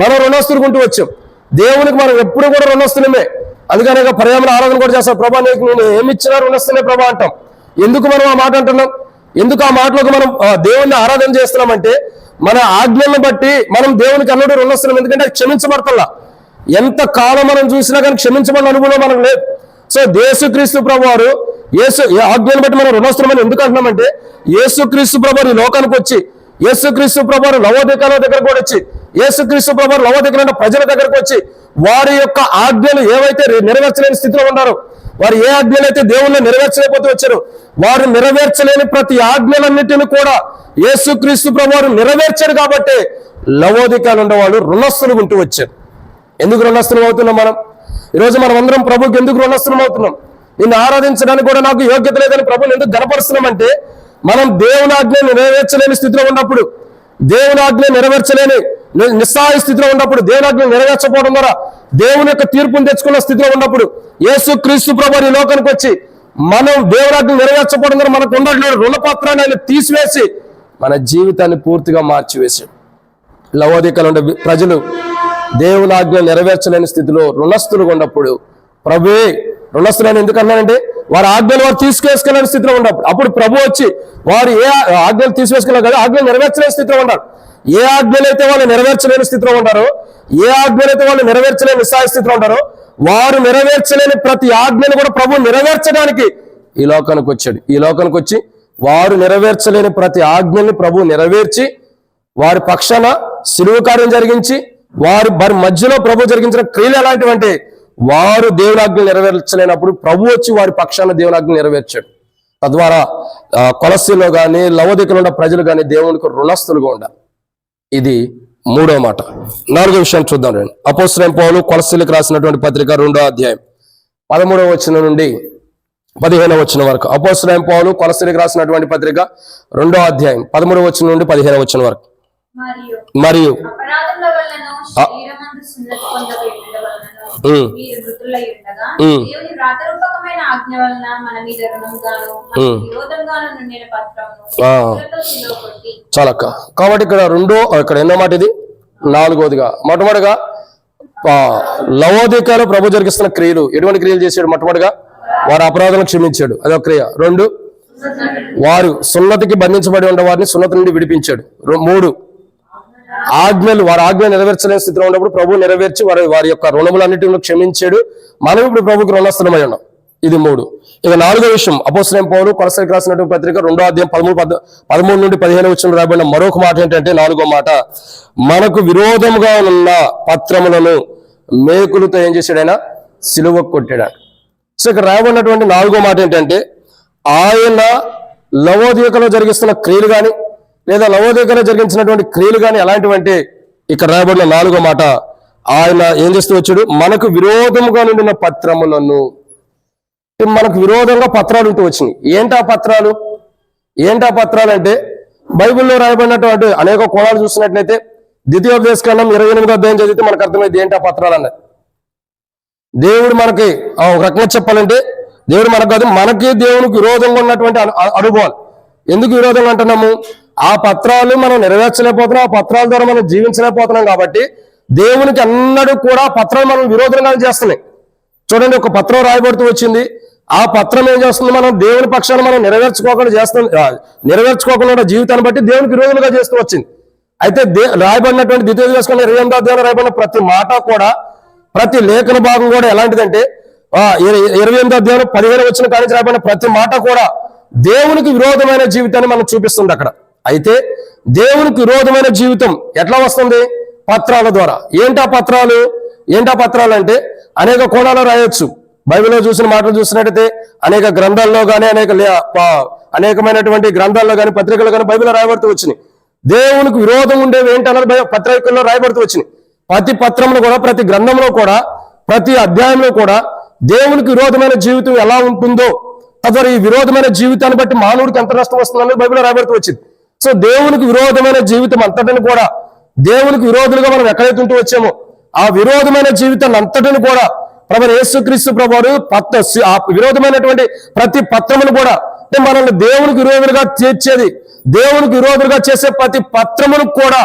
మనం రుణస్తులు కొంటూ వచ్చాం. దేవునికి మనం ఎప్పుడు కూడా రుణస్తులమే. అందుకనే పర్యావరణ ఆరాధన కూడా చేస్తాం. ప్రభా నీకు నేను ఏమి ఇచ్చినా రుణస్తులే ప్రభా అంటాం. ఎందుకు మనం ఆ మాట అంటున్నాం? ఎందుకు ఆ మాటలకు మనం దేవుణ్ణి ఆరాధన చేస్తున్నామంటే, మన ఆజ్ఞలను బట్టి మనం దేవునికి అన్నట్టు రుణస్తున్నాం. ఎందుకంటే అది క్షమించబడతల్లా. ఎంత కాలం మనం చూసినా కానీ క్షమించబడిన అనుభవం మనకు లేదు. సో యేసుక్రీస్తు ప్రభువారు ఆజ్ఞను బట్టి మనం రుణస్తున్నామని ఎందుకు అంటున్నామంటే, యేసుక్రీస్తు ప్రభువారు ఈ లోకానికి వచ్చి, యేసుక్రీస్తు ప్రభువారు లవోదికల దగ్గర కూడా వచ్చి, యేసుక్రీస్తు ప్రభువారు లవోదికల ప్రజల దగ్గరకు వచ్చి, వారి యొక్క ఆజ్ఞలు ఏవైతే నెరవేర్చలేని స్థితిలో ఉన్నారో, వారు ఏ ఆజ్ఞలైతే దేవుణ్ణి నెరవేర్చలేకపోతే వచ్చారు, వారు నెరవేర్చలేని ప్రతి ఆజ్ఞలన్నిటిని కూడా యేసుక్రీస్తు ప్రభువారు నెరవేర్చారు. కాబట్టి లవోదికలు ఉండేవాళ్ళు రుణస్తులు ఉంటూ వచ్చారు. ఎందుకు రుణస్తులం అవుతున్నాం మనం? ఈరోజు మనం అందరం ప్రభుకి ఎందుకు రుణస్తులం అవుతున్నాం? నిన్ను ఆరాధించడానికి కూడా నాకు యోగ్యత లేదని ప్రభుని ఎందుకు గణపరుస్తున్నామంటే, మనం దేవుని ఆజ్ఞ నెరవేర్చలేని స్థితిలో ఉన్నప్పుడు, దేవుని ఆజ్ఞ నెరవేర్చలేని నిస్సహాయ స్థితిలో ఉన్నప్పుడు, దేవుని ఆజ్ఞ నెరవేర్చకపోవడం ద్వారా దేవుని యొక్క తీర్పును తెచ్చుకున్న స్థితిలో ఉన్నప్పుడు, యేసుక్రీస్తు ప్రభువు ఈ లోకానికి వచ్చి మనం దేవుని ఆజ్ఞ నెరవేర్చకపోవడం ద్వారా మనకు ఉన్న రుణపత్రాన్ని ఆయన తీసివేసి మన జీవితాన్ని పూర్తిగా మార్చివేశాడు. లవోదికలు ఉండే ప్రజలు దేవుని ఆజ్ఞ నెరవేర్చలేని స్థితిలో రుణస్తులుగా ఉన్నప్పుడు, ప్రభువే రుణస్తులని ఎందుకు అన్నానంటే, వారి ఆజ్ఞలు వారు తీసుకేసుకెళ్ళని స్థితిలో ఉన్నప్పుడు, అప్పుడు ప్రభు వచ్చి వారు ఏ ఆజ్ఞలు తీసుకేసుకెళ్ళారు కదా, ఆజ్ఞలు నెరవేర్చలేని స్థితిలో ఉన్నారు. ఏ ఆజ్ఞలైతే వాళ్ళు నెరవేర్చలేని స్థితిలో ఉంటారో, ఏ ఆజ్ఞలైతే వాళ్ళు నెరవేర్చలేని నిస్సహాయ స్థితిలో ఉంటారో, వారు నెరవేర్చలేని ప్రతి ఆజ్ఞను కూడా ప్రభు నెరవేర్చడానికి ఈ లోకానికి వచ్చాడు. ఈ లోకానికి వచ్చి వారు నెరవేర్చలేని ప్రతి ఆజ్ఞల్ని ప్రభు నెరవేర్చి, వారి పక్షాన శిలువ కార్యం జరిగించి, వారి మధ్యలో ప్రభు జరిగించిన క్రియలు ఎలాంటివంటే, వారు దేవునాజ్ఞ నెరవేర్చలేనప్పుడు ప్రభు వచ్చి వారి పక్షాన దేవునాజ్ఞ నెరవేర్చాడు. తద్వారా కొలస్సీలో కానీ లవోదికలో ఉన్న ప్రజలు కానీ దేవునికి రుణస్తులుగా ఉండాలి. ఇది 3వ మాట. 4వ విషయం చూద్దాం రండి. అపోస్తలుడైన పౌలు కొలస్సీలకు రాసినటువంటి పత్రిక 2వ అధ్యాయం 13వ వచనం నుండి 15వ వచనం వరకు. అపోస్తలుడైన పౌలు కొలస్సీలకు రాసినటువంటి పత్రిక 2వ అధ్యాయం 13వ వచనం నుండి 15వ వచనం వరకు. మరియు చాలక్క. కాబట్టి ఇక్కడ ఎన్నో మాట ఇది? 4వదిగా. మొట్టమొదటిగా లవోదికలో ప్రభు జరిగిస్తున్న క్రియలు. ఎటువంటి క్రియలు చేశాడు? మొట్టమొదటిగా వారి అపరాధాలను క్షమించాడు, అదొక క్రియ. 2, వారు సున్నతికి బంధించబడి ఉన్న వారిని సున్నతి నుండి విడిపించాడు. 3, వారి ఆజ్ఞ నెరవేర్చలేని స్థితిలో ఉన్నప్పుడు ప్రభు నెరవేర్చి వారి యొక్క రుణములన్నిటిని క్షమించాడు. మనం ఇప్పుడు ప్రభుకి రుణస్థలమై ఉన్నాం. ఇది 3. ఇక 4వ విషయం, అపోస్తలుడైన పౌలు కొలస్సీలకు రాసినటువంటి పత్రిక 2వ అధ్యాయం 13 నుండి 15 వచనం రాయబడిన మరొక మాట ఏంటంటే, 4వ మాట, మనకు విరోధముగా ఉన్న పత్రములను మేకులతో ఏం చేశాడు? ఆయన సిలువ కొట్టాడు. సో ఇక్కడ రాయబడినటువంటి 4వ మాట ఏంటంటే, ఆయన లవోదికలో జరిగిస్తున్న క్రియలు కానీ, లేదా లవోదికలో జరిగించినటువంటి క్రియలు కానీ ఎలాంటివంటే, ఇక్కడ రాయబడిన 4వ మాట, ఆయన ఏం చేస్తూ వచ్చాడు? మనకు విరోధముగా ఉండిన పత్రములను. మనకు విరోధంగా పత్రాలు ఉంటూ వచ్చినాయి. ఏంటా పత్రాలు? అంటే బైబిల్లో రాయబడినటువంటి అనేక కోణాలు చూసినట్లయితే, ద్వితీయోపదేశకాండం 28వ అధ్యాయం చదివితే మనకు అర్థమైంది ఏంటా పత్రాలు అన్నది. దేవుడు మనకి ఒక రకంగా చెప్పాలంటే, దేవుడు మనకు కాదు, మనకి దేవునికి విరోధంగా ఉన్నటువంటి అనుభవాలు. ఎందుకు విరోధంగా అంటున్నాము? ఆ పత్రాలు మనం నెరవేర్చలేకపోతున్నాం, ఆ పత్రాల ద్వారా మనం జీవించలేకపోతున్నాం. కాబట్టి దేవునికి అన్నడూ కూడా పత్రాలు మనం విరోధంగానే చేస్తున్నాయి. చూడండి, ఒక పత్రం రాయబడుతూ వచ్చింది. ఆ పత్రం ఏం చేస్తుంది? మనం దేవుని పక్షాన్ని మనం నెరవేర్చుకోకుండా జీవితాన్ని బట్టి దేవునికి విరోధులుగా చేస్తూ వచ్చింది. అయితే రాయబడినటువంటి ద్వితీయోపదేశకాండం 28వ అధ్యాయంలో రాయబడిన ప్రతి మాట కూడా, ప్రతి లేఖన భాగం కూడా ఎలాంటిదంటే 28వ అధ్యాయం 15 వచనం కానించి రాయబడిన ప్రతి మాట కూడా దేవునికి విరోధమైన జీవితాన్ని మనం చూపిస్తుంది అక్కడ. అయితే దేవునికి విరోధమైన జీవితం ఎట్లా వస్తుంది? పత్రాల ద్వారా. ఏంటా పత్రాలు అంటే అనేక కోణాలు రాయొచ్చు. బైబిల్లో చూసిన మాటలు చూసినట్టయితే అనేక గ్రంథాల్లో కానీ అనేకమైనటువంటి గ్రంథాల్లో కానీ పత్రికల్లో కానీ బైబిల్లో రాయబడుతూ వచ్చినాయి. దేవునికి విరోధం ఉండేవి ఏంటన్నది పత్రికల్లో రాయబడుతూ వచ్చినాయి. ప్రతి పత్రంలో కూడా, ప్రతి గ్రంథంలో కూడా, ప్రతి అధ్యాయంలో కూడా దేవునికి విరోధమైన జీవితం ఎలా ఉంటుందో, తద్వారా ఈ విరోధమైన జీవితాన్ని బట్టి మానవుడికి ఎంత నష్టం వస్తుందన్నది బైబిల్లో రాయబడుతూ వచ్చింది. సో దేవునికి విరోధమైన జీవితం అంతటిని కూడా, దేవునికి విరోధులుగా మనం ఎక్కడైతే ఉంటూ వచ్చామో ఆ విరోధమైన జీవితాన్ని అంతటిని కూడా ప్రభువైన యేసుక్రీస్తు ప్రభువారు ఆ విరోధమైనటువంటి ప్రతి పత్రమును కూడా, అంటే మనల్ని దేవునికి విరోధులుగా చేర్చేది, దేవునికి విరోధులుగా చేసే ప్రతి పత్రమును కూడా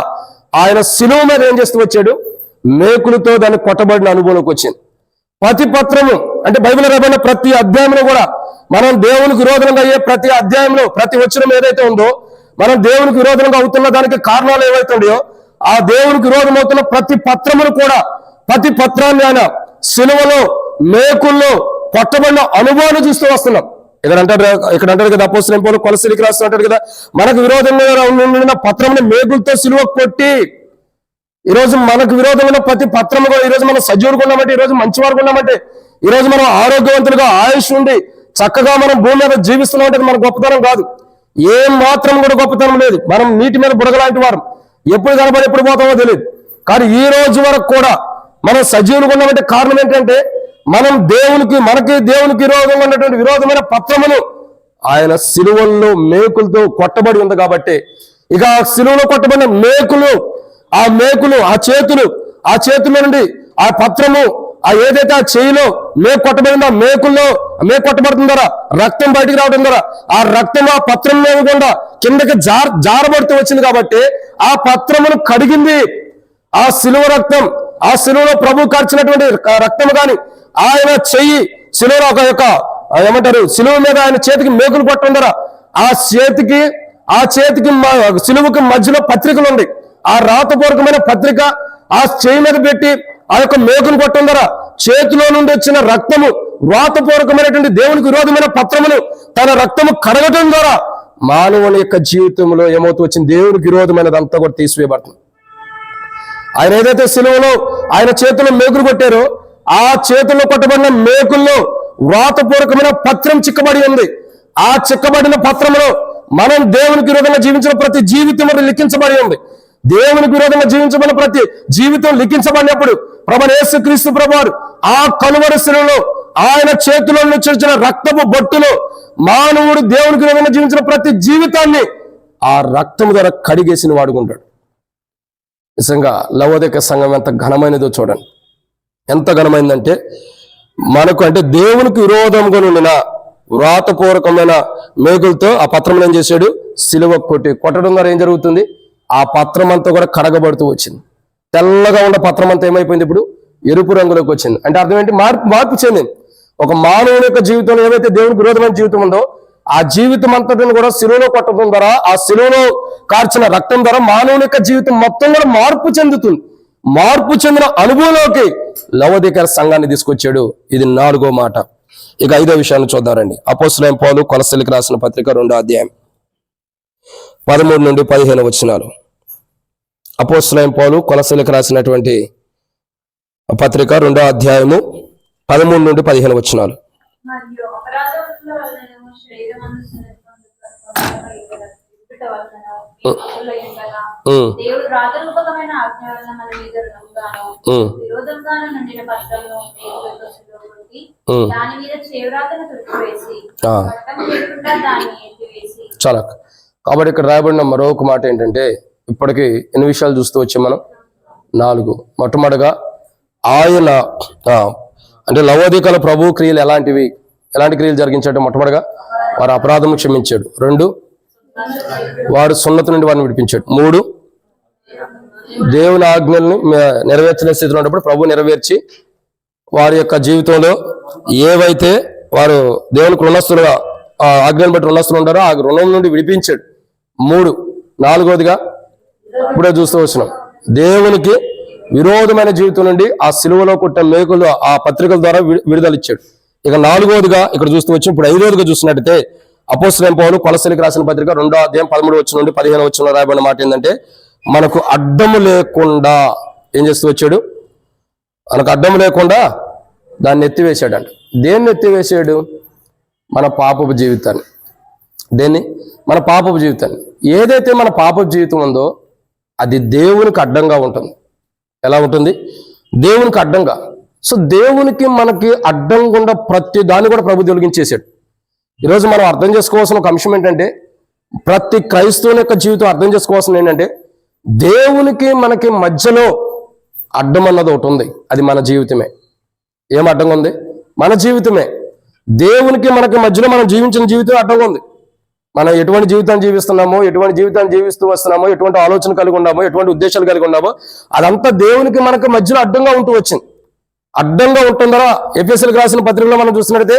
ఆయన శిలువ మీద ఏం చేస్తూ వచ్చాడు? మేకులతో దాన్ని కొట్టబడిన అనుభవంలోకి వచ్చింది. ప్రతి పత్రము అంటే బైబిల్ రాబడిన ప్రతి అధ్యాయంలో కూడా మనం దేవునికి విరోధంగా అయ్యే ప్రతి అధ్యాయంలో ప్రతి వచనం ఏదైతే ఉందో, మనం దేవునికి విరోధంగా అవుతున్న దానికి కారణాలు ఏవైతే ఉన్నాయో ఆ దేవునికి విరోధం అవుతున్న ప్రతి పత్రమును కూడా, ప్రతి పత్రాన్ని ఆయన శిలువలో మేకుల్లో కొట్టబడిన అనుభవాన్ని చూస్తూ వస్తున్నాం. ఇక్కడ అంటారు కదా అపోస్తలుడైన పౌలు కొలస్సీలకు రాస్తూ అంటాడు కదా, మనకు విరోధంగా ఉండిన పత్రముని మేకులతో శిలువ కొట్టి. ఈరోజు మనకు విరోధమైన ప్రతి పత్రము కూడా, ఈరోజు మనం సజీవులుగా ఉన్నామంటే, ఈరోజు మంచివారుగా ఉన్నామంటే, ఈరోజు మనం ఆరోగ్యవంతులుగా ఆయుష్ ఉండి చక్కగా మనం భూమి మీద జీవిస్తున్నామంటే మన గొప్పతనం కాదు. ఏం మాత్రం కూడా గొప్పతనం లేదు. మనం నీటి మీద బుడగలాంటి వారు, ఎప్పుడు కనబడి ఎప్పుడు పోతామో తెలియదు. కానీ ఈ రోజు వరకు కూడా మనం సజీవులుగా ఉన్నామంటే కారణం ఏంటంటే మనం మనకి దేవునికి విరోధంగా ఉన్నటువంటి విరోధమైన పత్రమును ఆయన శిలువల్లో మేకులతో కొట్టబడి ఉంది కాబట్టి, ఇక ఆ శిలువలో కొట్టబడిన మేకులు ఆ చేతుల నుండి ఆ పత్రము ఏదైతే ఆ చేయిలో కొట్టబడిందో ఆ మేకుల్లో కొట్టబడుతుంది ద్వారా రక్తం బయటికి రావడం ద్వారా ఆ రక్తం ఆ పత్రం మీద కూడా కిందకి జారబడుతూ వచ్చింది కాబట్టి ఆ పత్రమును కడిగింది ఆ శిలువ రక్తం. ఆ శిలువలో ప్రభు కార్చినటువంటి రక్తం కానీ, ఆయన చెయ్యి శిలువలో శిలువ మీద ఆయన చేతికి మేకులు కొట్టడం ద్వారా ఆ చేతికి శిలువకి మధ్యలో పత్రికలు ఉంది. ఆ రాతపూర్వకమైన పత్రిక ఆ చేయి మీద పెట్టి ఆ యొక్క మేకును కొట్టడం ద్వారా చేతిలో నుండి వచ్చిన రక్తము, రాతపూర్వకమైనటువంటి దేవునికి విరోధమైన పత్రమును తన రక్తము కడగటం ద్వారా మానవుని యొక్క జీవితంలో ఏమవుతూ వచ్చింది? దేవునికి విరోధమైనదంతా కూడా తీసివేయబడుతుంది. ఆయన ఏదైతే శిలువలో ఆయన చేతుల్లో మేకులు కొట్టారో ఆ చేతుల్లో కొట్టబడిన మేకుల్లో వ్రాతపూర్వకమైన పత్రం చిక్కబడి ఉంది. ఆ చిక్కబడిన పత్రంలో మనం దేవునికి విరోధంగా జీవించిన ప్రతి జీవితం లిఖించబడి ఉంది. దేవునికి విరోధంగా జీవించబడిన ప్రతి జీవితం లిఖించబడినప్పుడు ప్రభువైన యేసుక్రీస్తు ప్రభువారు ఆ కలువరి శిలువలో ఆయన చేతిలో నుంచి వచ్చిన రక్తపు బొట్టులో మానవుడు దేవునికి విరోధంగా జీవించిన ప్రతి జీవితాన్ని ఆ రక్తం ద్వారా కడిగేసిన వాడుకుంటాడు. నిజంగా లవోదిక సంఘం ఎంత ఘనమైనదో చూడండి. ఎంత ఘనమైందంటే మనకు అంటే దేవునికి విరోధంగా ఉండిన వ్రాతపూర్వకమైన మేకులతో ఆ పత్రం ఏం చేశాడు? సిలువ కొట్టడం ద్వారా ఏం జరుగుతుంది? ఆ పత్రం అంతా కూడా కడగబడుతూ వచ్చింది. తెల్లగా ఉన్న పత్రం అంతా ఏమైపోయింది? ఇప్పుడు ఎరుపు రంగులోకి వచ్చింది. అంటే అర్థం ఏంటి? మార్పు చెందింది. ఒక మానవుని యొక్క జీవితంలో ఏవైతే దేవునికి విరోధమైన జీవితం ఉందో ఆ జీవితం అంతటిని కూడా శిలువలో కొట్టడం ద్వారా, ఆ శిలువలో కార్చిన రక్తం ద్వారా మానవుని యొక్క జీవితం మొత్తం కూడా మార్పు చెందుతుంది. మార్పు చెందిన అనుభవంలోకి లవోదిక సంఘాన్ని తీసుకొచ్చాడు. ఇది 4వ మాట. ఇక 5వ విషయాన్ని చూద్దారండి. అపోస్తలుడైన పౌలు కొలస్సీలకు రాసిన పత్రిక 2వ అధ్యాయం 13 నుండి 15 వచనాలు. అపోస్తలుడైన పౌలు కొలస్సీలకు రాసినటువంటి పత్రిక 2వ అధ్యాయము 13 నుండి 15 వచనాలు. దేవుడు రాతరూపకమైన ఆజ్ఞ వలన మన మీద విరోధంగాను నిండిన పత్రమును దాని మీద చేవ్రాతను తుడిచివేసి పట్టం లేకుండా దాన్ని ఎత్తివేసి. చాలా. కాబట్టి ఇక్కడ రాయబడిన మరొక మాట ఏంటంటే, ఇప్పటికి ఎన్ని విషయాలు చూస్తూ వచ్చాం మనం? 4. మొట్టమొదటిగా ఆయన అంటే లవోదికల ప్రభు క్రియలు ఎలాంటి క్రియలు జరిగించాడు? మొట్టమొదటిగా వారి అపరాధము క్షమించాడు. 2, వాడు సున్నతి నుండి వారిని విడిపించాడు. 3, దేవుని ఆజ్ఞల్ని నెరవేర్చిన స్థితిలో ఉన్నప్పుడు ప్రభు నెరవేర్చి వారి యొక్క జీవితంలో ఏవైతే వారు దేవునికి రుణస్తులుగా ఆ ఆజ్ఞను బట్టి రుణస్తులు ఉంటారో ఆ రుణం నుండి విడిపించాడు. 3. 4వదిగా ఇప్పుడే చూస్తూ వచ్చినాం, దేవునికి విరోధమైన జీవితం నుండి ఆ సిలువలో కొట్టిన మేకులు ఆ పత్రికల ద్వారా విడుదల ఇచ్చాడు. ఇక 4వదిగా ఇక్కడ చూస్తూ వచ్చి ఇప్పుడు 5వదిగా చూసినట్టయితే అపోస్తలుడైన పౌలు కొలస్సీయులకు రాసిన పత్రిక 2వ అధ్యాయం 13 నుండి 15 రాయబడిన మాట ఏంటంటే, మనకు అడ్డము లేకుండా ఏం చేస్తూ వచ్చాడు, మనకు అడ్డము లేకుండా దాన్ని ఎత్తివేశాడంట. దేన్ని ఎత్తివేసాడు? మన పాపపు జీవితాన్ని. దేన్ని? మన పాపపు జీవితాన్ని. ఏదైతే మన పాపపు జీవితం ఉందో అది దేవునికి అడ్డంగా ఉంటుంది. ఎలా ఉంటుంది? దేవునికి అడ్డంగా. సో దేవునికి మనకి అడ్డంగా ప్రతి దాన్ని కూడా ప్రభు తొలగించేశాడు. ఈరోజు మనం అర్థం చేసుకోవాల్సిన ఒక అంశం ఏంటంటే, ప్రతి క్రైస్తవుని యొక్క జీవితం అర్థం చేసుకోవాల్సిన ఏంటంటే, దేవునికి మనకి మధ్యలో అడ్డం అన్నది ఒకటి ఉంది. అది మన జీవితమే. ఏం అడ్డంగా ఉంది? మన జీవితమే. దేవునికి మనకి మధ్యలో మనం జీవించిన జీవితం అడ్డంగా ఉంది. మనం ఎటువంటి జీవితాన్ని జీవిస్తున్నామో, ఎటువంటి జీవితాన్ని జీవిస్తూ వస్తున్నామో, ఎటువంటి ఆలోచన కలిగి ఉన్నామో, ఎటువంటి ఉద్దేశాలు కలిగి ఉన్నామో అదంతా దేవునికి మనకి మధ్యలో అడ్డంగా ఉంటూ వచ్చింది. అడ్డంగా ఉంటుందా? ఎఫెసీయులకు రాసిన పత్రికలో మనం చూసినట్టయితే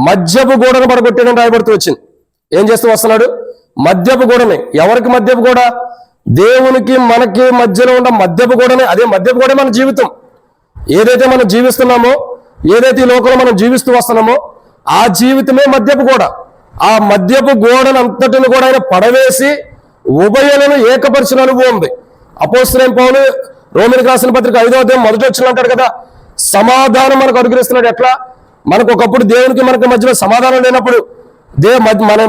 మధ్యపు గోడను పడగొట్టాడని రాయబడుతూ వచ్చింది. ఏం చేస్తూ వస్తున్నాడు? మధ్యపు గోడని. ఎవరికి మధ్యపు గోడ? దేవునికి మనకి మధ్యలో ఉన్న మధ్యపు గోడని. అదే మధ్యపు గోడ మన జీవితం. ఏదైతే మనం జీవిస్తున్నామో, ఏదైతే ఈ లోకంలో మనం జీవిస్తూ వస్తున్నామో ఆ జీవితమే మధ్యపు గోడ. ఆ మధ్యపు గోడను అంతటిని కూడా ఆయన పడవేసి ఉభయలను ఏకపరిచిన అనుభవం ఉంది. అపోస్తలుడైన పౌలు రోమీయులకు రాసిన పత్రిక 5వ అధ్యాయం 1వ వచనం అంటాడు కదా, సమాధానం మనకు అనుగ్రహిస్తున్నాడు. ఎట్లా? మనకు ఒకప్పుడు దేవునికి మనకి మధ్యలో సమాధానం లేనప్పుడు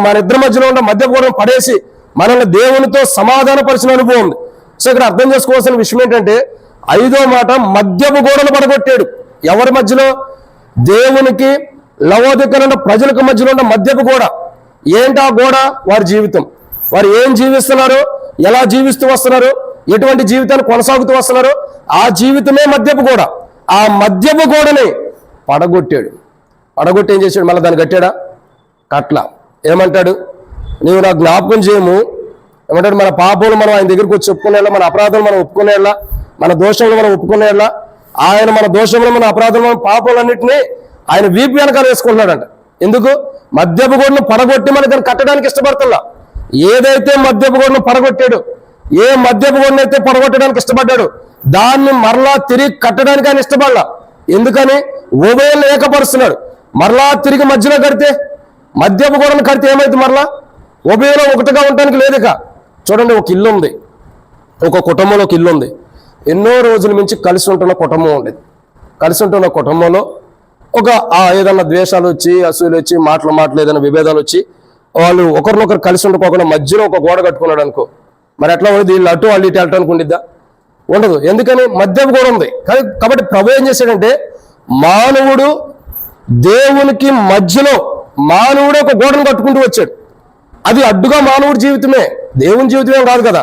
మన ఇద్దరి మధ్యలో ఉన్న మధ్యపు గోడను పడేసి మనల్ని దేవునితో సమాధానపరిచిన అనుభవం ఉంది. సో ఇక్కడ అర్థం చేసుకోవాల్సిన విషయం ఏంటంటే, 5వ మాట మధ్యపు గోడను పడగొట్టాడు. ఎవరి మధ్యలో? దేవునికి లవోదికలో ఉన్న ప్రజలకు మధ్యలో ఉన్న మధ్యపు గోడ. ఏంటి ఆ గోడ? వారి జీవితం. వారు ఏం జీవిస్తున్నారు, ఎలా జీవిస్తూ వస్తున్నారు, ఎటువంటి జీవితాన్ని కొనసాగుతూ వస్తున్నారు, ఆ జీవితమే మధ్యపు గోడ. ఆ మధ్యపు గోడని పడగొట్టాడు. పడగొట్టి ఏం చేశాడు? మళ్ళీ దాన్ని కట్టాడా? కట్లా. ఏమంటాడు? నీవు నా జ్ఞాపకం చేయము. ఏమంటాడు? మన పాపములు మనం ఆయన దగ్గరికి వచ్చి ఒప్పుకునేలా, మన అపరాధం మనం ఒప్పుకునేలా, మన దోషములు మనం ఒప్పుకునేలా, ఆయన మన దోషములు, మన అపరాధం, మన పాపాలన్నింటినీ ఆయన వీపు వెనకాల వేసుకుంటున్నాడంట. ఎందుకు? మధ్యపు గోడను పడగొట్టి మనకి కట్టడానికి ఇష్టపడుతున్నా. ఏదైతే మధ్యపు గోడను పడగొట్టాడు, ఏ మధ్యపు గోడను అయితే పడగొట్టడానికి ఇష్టపడ్డాడు, దాన్ని మరలా తిరిగి కట్టడానికి ఆయన ఇష్టపడలా. ఎందుకని? ఉభయలను ఏకపరుస్తున్నాడు. మరలా తిరిగి మధ్యలో కడితే, మధ్యపు గోడను కడితే ఏమైంది? మరలా ఉభయలో ఒకటిగా ఉండడానికి లేదుక. చూడండి, ఒక ఇల్లు ఉంది, ఒక కుటుంబంలో ఒక ఇల్లు ఉంది. ఎన్నో రోజుల నుంచి కలిసి ఉంటున్న కుటుంబం ఉండేది. కలిసి ఉంటున్న కుటుంబంలో ఒక ఏదన్నా ద్వేషాలు వచ్చి, అసూయలు వచ్చి, మాటలు ఏదైనా విభేదాలు వచ్చి వాళ్ళు ఒకరినొకరు కలిసి ఉండుకోకుండా మధ్యలో ఒక గోడ కట్టుకున్నాడు అనుకో, మరి ఎట్లా ఉండదు? వీళ్ళు అటు వాళ్ళు ఇటు వెళ్ళటానికి ఉండిద్దా? ఉండదు. ఎందుకని? మధ్యపు గోడ ఉంది. కాబట్టి ప్రభు ఏం చేశాడంటే, మానవుడు దేవునికి మధ్యలో మానవుడు ఒక గోడను కట్టుకుంటూ వచ్చాడు. అది అడ్డుగా మానవుడి జీవితమే, దేవుని జీవితమే కాదు కదా.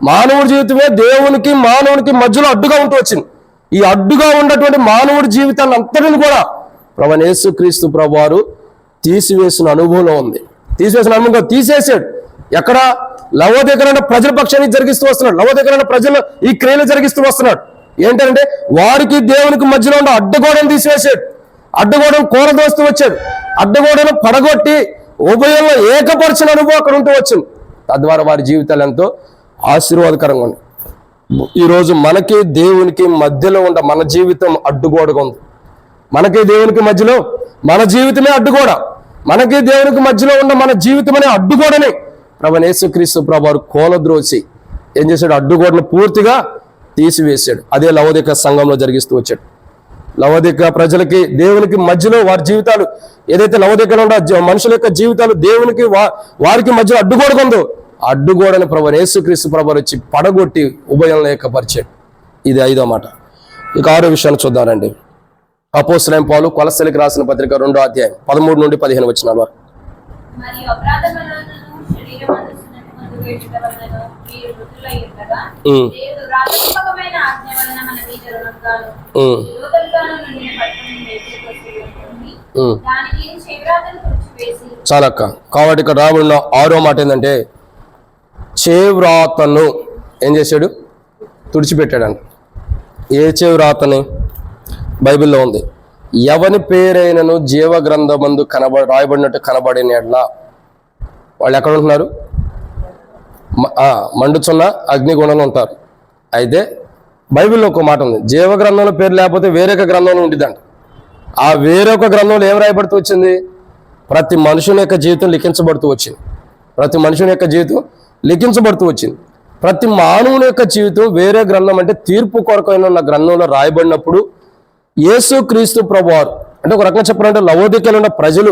మానవుడి జీవితమే దేవునికి మానవునికి మధ్యలో అడ్డుగా ఉంటూ వచ్చింది. ఈ అడ్డుగా ఉన్నటువంటి మానవుడి జీవితాన్ని అంతటిని కూడా ప్రభువైన యేసుక్రీస్తు ప్రభువారు తీసివేసిన అనుభవంలో ఉంది. తీసివేసిన అనుభవం తీసేసాడు. ఎక్కడ? లవోదికైన ప్రజల పక్షాన్ని జరిగిస్తూ వస్తున్నాడు. లవోదికైన ప్రజలు ఈ క్రియలు జరిగిస్తూ వస్తున్నాడు. ఏంటంటే వారికి దేవునికి మధ్యలో ఉన్న అడ్డగోడను తీసివేశాడు. అడ్డగోడను కూరదోస్తూ వచ్చాడు. అడ్డగోడను పడగొట్టి ఉభయంలో ఏకపరిచిన అనుభవం అక్కడ ఉంటూ వచ్చింది. తద్వారా వారి జీవితాలు ఎంతో ఆశీర్వాదకరంగా ఉంది. ఈరోజు మనకి దేవునికి మధ్యలో ఉన్న మన జీవితం అడ్డుగోడగా ఉంది. మనకి దేవునికి మధ్యలో మన జీవితమే అడ్డుగోడ. మనకి దేవునికి మధ్యలో ఉన్న మన జీవితం అనే అడ్డుగోడని ప్రభువైన యేసుక్రీస్తు ప్రభువారు కోలద్రోసి ఏం చేశాడు? అడ్డుగోడను పూర్తిగా తీసివేశాడు. అదే లవోదిక సంఘంలో జరిగిస్తూ వచ్చాడు. లవోదిక ప్రజలకి దేవునికి మధ్యలో వారి జీవితాలు ఏదైతే లవోదికలో ఉన్న మనుషుల యొక్క జీవితాలు దేవునికి వారికి మధ్యలో అడ్డుగోడగా ఉందో అడ్డుగోడని ప్రభువైన యేసుక్రీస్తు ప్రభువారు వచ్చి పడగొట్టి ఉభయంలో ఏకపరిచాడు. ఇది 5వ మాట. ఇక 6వ విషయాన్ని చూద్దామండి. అపోస్తలుడైన పౌలు కొలస్సీయులకు రాసిన పత్రిక 2వ అధ్యాయం 13 నుండి 15 వచనాల వరకు. మరియు అపరాధములను శరీరమందు వేడుట వలన మీరు మృతులై ఉండగా, దేవుడు రాజకీయమైన ఆజ్ఞ వలన మన మీద రుణంగాను విరోధంగాను నిండిన పట్టణం వేసుకొని దానికి చేవ్రాతను తుడిచివేసి. చాలక్క. కాబట్టి ఇక్కడ రాబడిన 6వ మాట ఏంటంటే, చేవ్రాతను ఏం చేశాడు? తుడిచిపెట్టాడంట. ఏ చెవి రాతని? బైబిల్లో ఉంది, ఎవని పేరైనను జీవ గ్రంథమందు రాయబడినట్టు కనబడిన ఎడల వాళ్ళు ఎక్కడ ఉంటున్నారు? మండుచున్న అగ్నిగుణంలో ఉంటారు. అయితే బైబిల్లో ఒక మాట ఉంది, జీవ గ్రంథంలో పేరు లేకపోతే వేరొక గ్రంథంలో ఉండిద్దంట. ఆ వేరొక గ్రంథంలో ఏం రాయబడుతూ వచ్చింది? ప్రతి మనుషుని యొక్క జీవితం లిఖించబడుతూ వచ్చింది. ప్రతి మనుషుని యొక్క జీవితం లిఖించబడుతూ వచ్చింది. ప్రతి మానవుని యొక్క జీవితం వేరే గ్రంథం అంటే తీర్పు కొరకైన ఉన్న గ్రంథంలో రాయబడినప్పుడు యేసుక్రీస్తు ప్రభువారు, అంటే ఒక రకంగా చెప్పాలంటే లవోదికలో ఉన్న ప్రజలు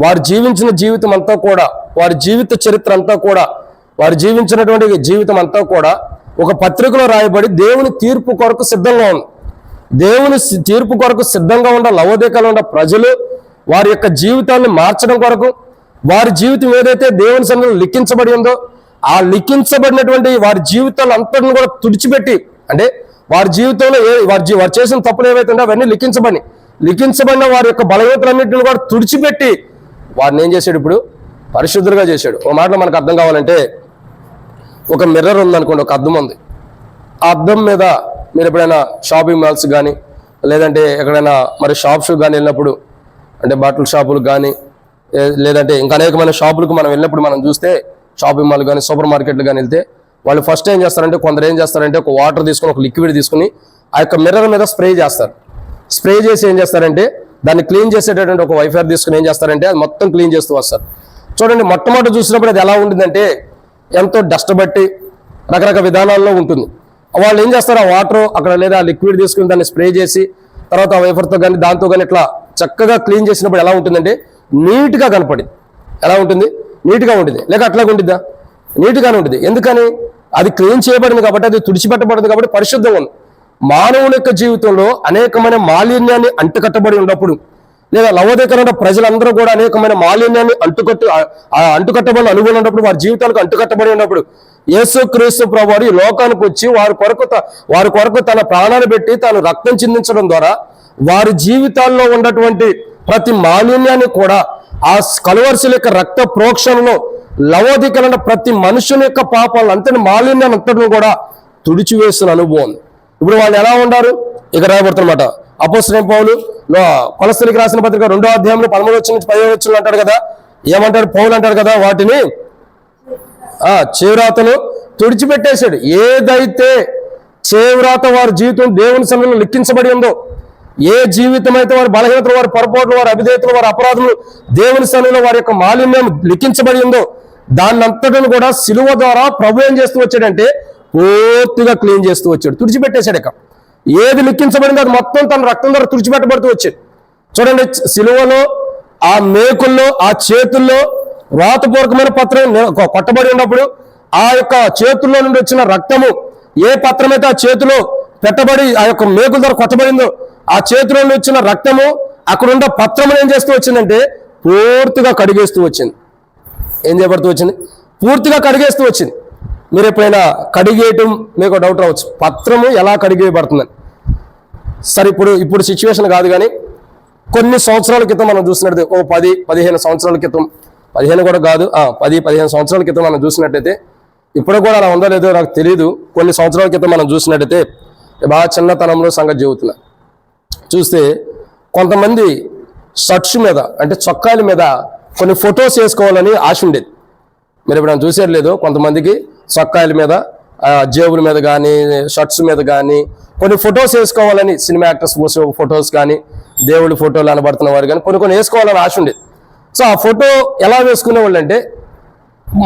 వారు జీవించిన జీవితం అంతా కూడా, వారి జీవిత చరిత్ర అంతా కూడా, వారు జీవించినటువంటి జీవితం అంతా కూడా ఒక పత్రికలో రాయబడి దేవుని తీర్పు కొరకు సిద్ధంగా ఉంది. దేవుని తీర్పు కొరకు సిద్ధంగా ఉన్న లవోదికలో ఉన్న ప్రజలు వారి యొక్క జీవితాన్ని మార్చడం కొరకు, వారి జీవితం ఏదైతే దేవుని సన్నిధిలో లిఖించబడి ఉందో ఆ లిఖించబడినటువంటి వారి జీవితాలు అంతటిని కూడా తుడిచిపెట్టి, అంటే వారి జీవితంలో వారు చేసిన తప్పులు ఏవైతే ఉందో అవన్నీ లిఖించబడిన వారి యొక్క బలహీనతలన్నింటిని కూడా తుడిచిపెట్టి వారిని ఏం చేశాడు? ఇప్పుడు పరిశుద్ధులుగా చేశాడు. ఒక మాటలో మనకు అర్థం కావాలంటే, ఒక మిర్రర్ ఉందనుకోండి, ఒక అద్దం ఉంది. ఆ అద్దం మీద మీరు ఎప్పుడైనా షాపింగ్ మాల్స్ కానీ లేదంటే ఎక్కడైనా మరి షాప్స్ కానీ వెళ్ళినప్పుడు, అంటే బట్టల షాపులకు కానీ లేదంటే ఇంకా అనేకమైన షాపులకు మనం వెళ్ళినప్పుడు మనం చూస్తే, షాపింగ్ మాల్ కానీ సూపర్ మార్కెట్లు కానీ వెళ్తే వాళ్ళు ఫస్ట్ ఏం చేస్తారంటే, కొందరు ఏం చేస్తారంటే ఒక వాటర్ తీసుకొని, ఒక లిక్విడ్ తీసుకుని ఆ యొక్క మిర్రర్ మీద స్ప్రే చేస్తారు. స్ప్రే చేసి ఏం చేస్తారంటే దాన్ని క్లీన్ చేసేటటువంటి ఒక వైఫర్ తీసుకుని ఏం చేస్తారంటే అది మొత్తం క్లీన్ చేస్తూ వస్తారు. చూడండి, మొట్టమొదటి చూసినప్పుడు అది ఎలా ఉంటుందంటే ఎంతో డస్ట్ బట్టి రకరకాల విధానాల్లో ఉంటుంది. వాళ్ళు ఏం చేస్తారు, ఆ వాటర్ అక్కడ లేదా లిక్విడ్ తీసుకుని దాన్ని స్ప్రే చేసి తర్వాత ఆ వైఫర్తో కానీ దాంతో కానీ ఇట్లా చక్కగా క్లీన్ చేసినప్పుడు ఎలా ఉంటుందంటే నీట్గా కనపడి, ఎలా ఉంటుంది? నీట్గా ఉంటుంది. లేక అట్లాగే ఉంటుందా? నీట్గానే ఉంటుంది. ఎందుకని? అది క్లీన్ చేయబడింది కాబట్టి, అది తుడిచిపెట్టబడింది కాబట్టి పరిశుద్ధంగా ఉంది. మానవుని యొక్క జీవితంలో అనేకమైన మాలిన్యాన్ని అంటుకట్టబడి ఉన్నప్పుడు, లేదా లవోదికమైన ప్రజలందరూ కూడా అనేకమైన మాలిన్యాన్ని అంటుకట్టబడిన అనుభవం ఉన్నప్పుడు, వారి జీవితాలకు అంటుకట్టబడి ఉన్నప్పుడు యేసుక్రీస్తు ప్రభువారు ఈ లోకానికి వచ్చి వారి కొరకు తన ప్రాణాలు పెట్టి తాను రక్తం చిందించడం ద్వారా వారి జీవితాల్లో ఉన్నటువంటి ప్రతి మాలిన్యాన్ని కూడా ఆ కలువర్సుల యొక్క రక్త ప్రోక్షణలో లవోదికమైన ప్రతి మనుషుని యొక్క పాపాలను అంతటి మాలిన్యాన్ని అంతటిని కూడా తుడిచివేసిన అనుభవం. ఇప్పుడు వాళ్ళు ఎలా ఉన్నారు? ఇక రాయబడుతున్నమాట. అపోస్తలుడైన పౌలు కొలస్సీలకు రాసిన పత్రిక 2వ అధ్యాయంలో 13-15 అంటాడు కదా. ఏమంటాడు పౌలు? అంటాడు కదా, వాటిని చేవ్రాతను తుడిచిపెట్టేశాడు. ఏదైతే చేవ్రాత వారి జీవితం దేవుని సన్నిధిలో లిఖించబడి ఉందో, ఏ జీవితం అయితే వారి బలహీనతలు, వారి పొరపాట్లు, వారి అవిధేయతలు, వారి అపరాధములు దేవుని సన్నిధిలో వారి యొక్క మాలిన్యం లిఖించబడి ఉందో దాన్నంతటిని కూడా సిలువ ద్వారా ప్రభు ఏం చేస్తూ వచ్చాడంటే పూర్తిగా క్లీన్ చేస్తూ వచ్చాడు, తుడిచిపెట్టేశాడు. ఇక ఏది లిఖించబడిందో అది మొత్తం తన రక్తం ద్వారా తుడిచిపెట్టబడుతూ వచ్చాడు. చూడండి, సిలువలో ఆ మేకుల్లో ఆ చేతుల్లో రాతపూర్వకమైన పత్రం కొట్టబడి ఉన్నప్పుడు ఆ యొక్క చేతుల్లో నుండి వచ్చిన రక్తము ఏ పత్రం అయితే ఆ చేతిలో పెట్టబడి ఆ యొక్క మేకుల ద్వారా కొట్టబడిందో ఆ చేతిలో నుండి వచ్చిన రక్తము అక్కడున్న పత్రము ఏం చేస్తూ వచ్చిందంటే పూర్తిగా కడిగేస్తూ వచ్చింది. ఏం చేయబడుతూ వచ్చింది? పూర్తిగా కడిగేస్తూ వచ్చింది. మీరు ఎప్పుడైనా కడిగేయటం మీకు డౌట్ రావచ్చు, పత్రము ఎలా కడిగేయబడుతుందని. సరే, ఇప్పుడు సిచ్యువేషన్ కాదు, కానీ కొన్ని సంవత్సరాల క్రితం మనం చూసినట్టు 10-15 సంవత్సరాల క్రితం, 15 కూడా కాదు, 10-15 సంవత్సరాల క్రితం మనం చూసినట్టయితే, ఇప్పుడు కూడా అలా ఉందో లేదో నాకు తెలియదు, కొన్ని సంవత్సరాల క్రితం మనం చూసినట్టయితే బాగా చిన్నతనంలో సంగతి చెబుతున్నా. చూస్తే కొంతమంది షర్ట్స్ మీద, అంటే చొక్కాల మీద కొన్ని ఫొటోస్ వేసుకోవాలని ఆశ ఉండేది. మీరు ఎప్పుడైనా చూసేది లేదు, కొంతమందికి చొక్కాయల మీద, జేబుల మీద కానీ షర్ట్స్ మీద కానీ కొన్ని ఫొటోస్ వేసుకోవాలని, సినిమా యాక్టర్స్ ఫొటోస్ కానీ దేవుడి ఫోటోలు అనబడుతున్న వారు కానీ కొన్ని వేసుకోవాలని ఆశ ఉండేది. సో ఆ ఫోటో ఎలా వేసుకునేవాళ్ళు అంటే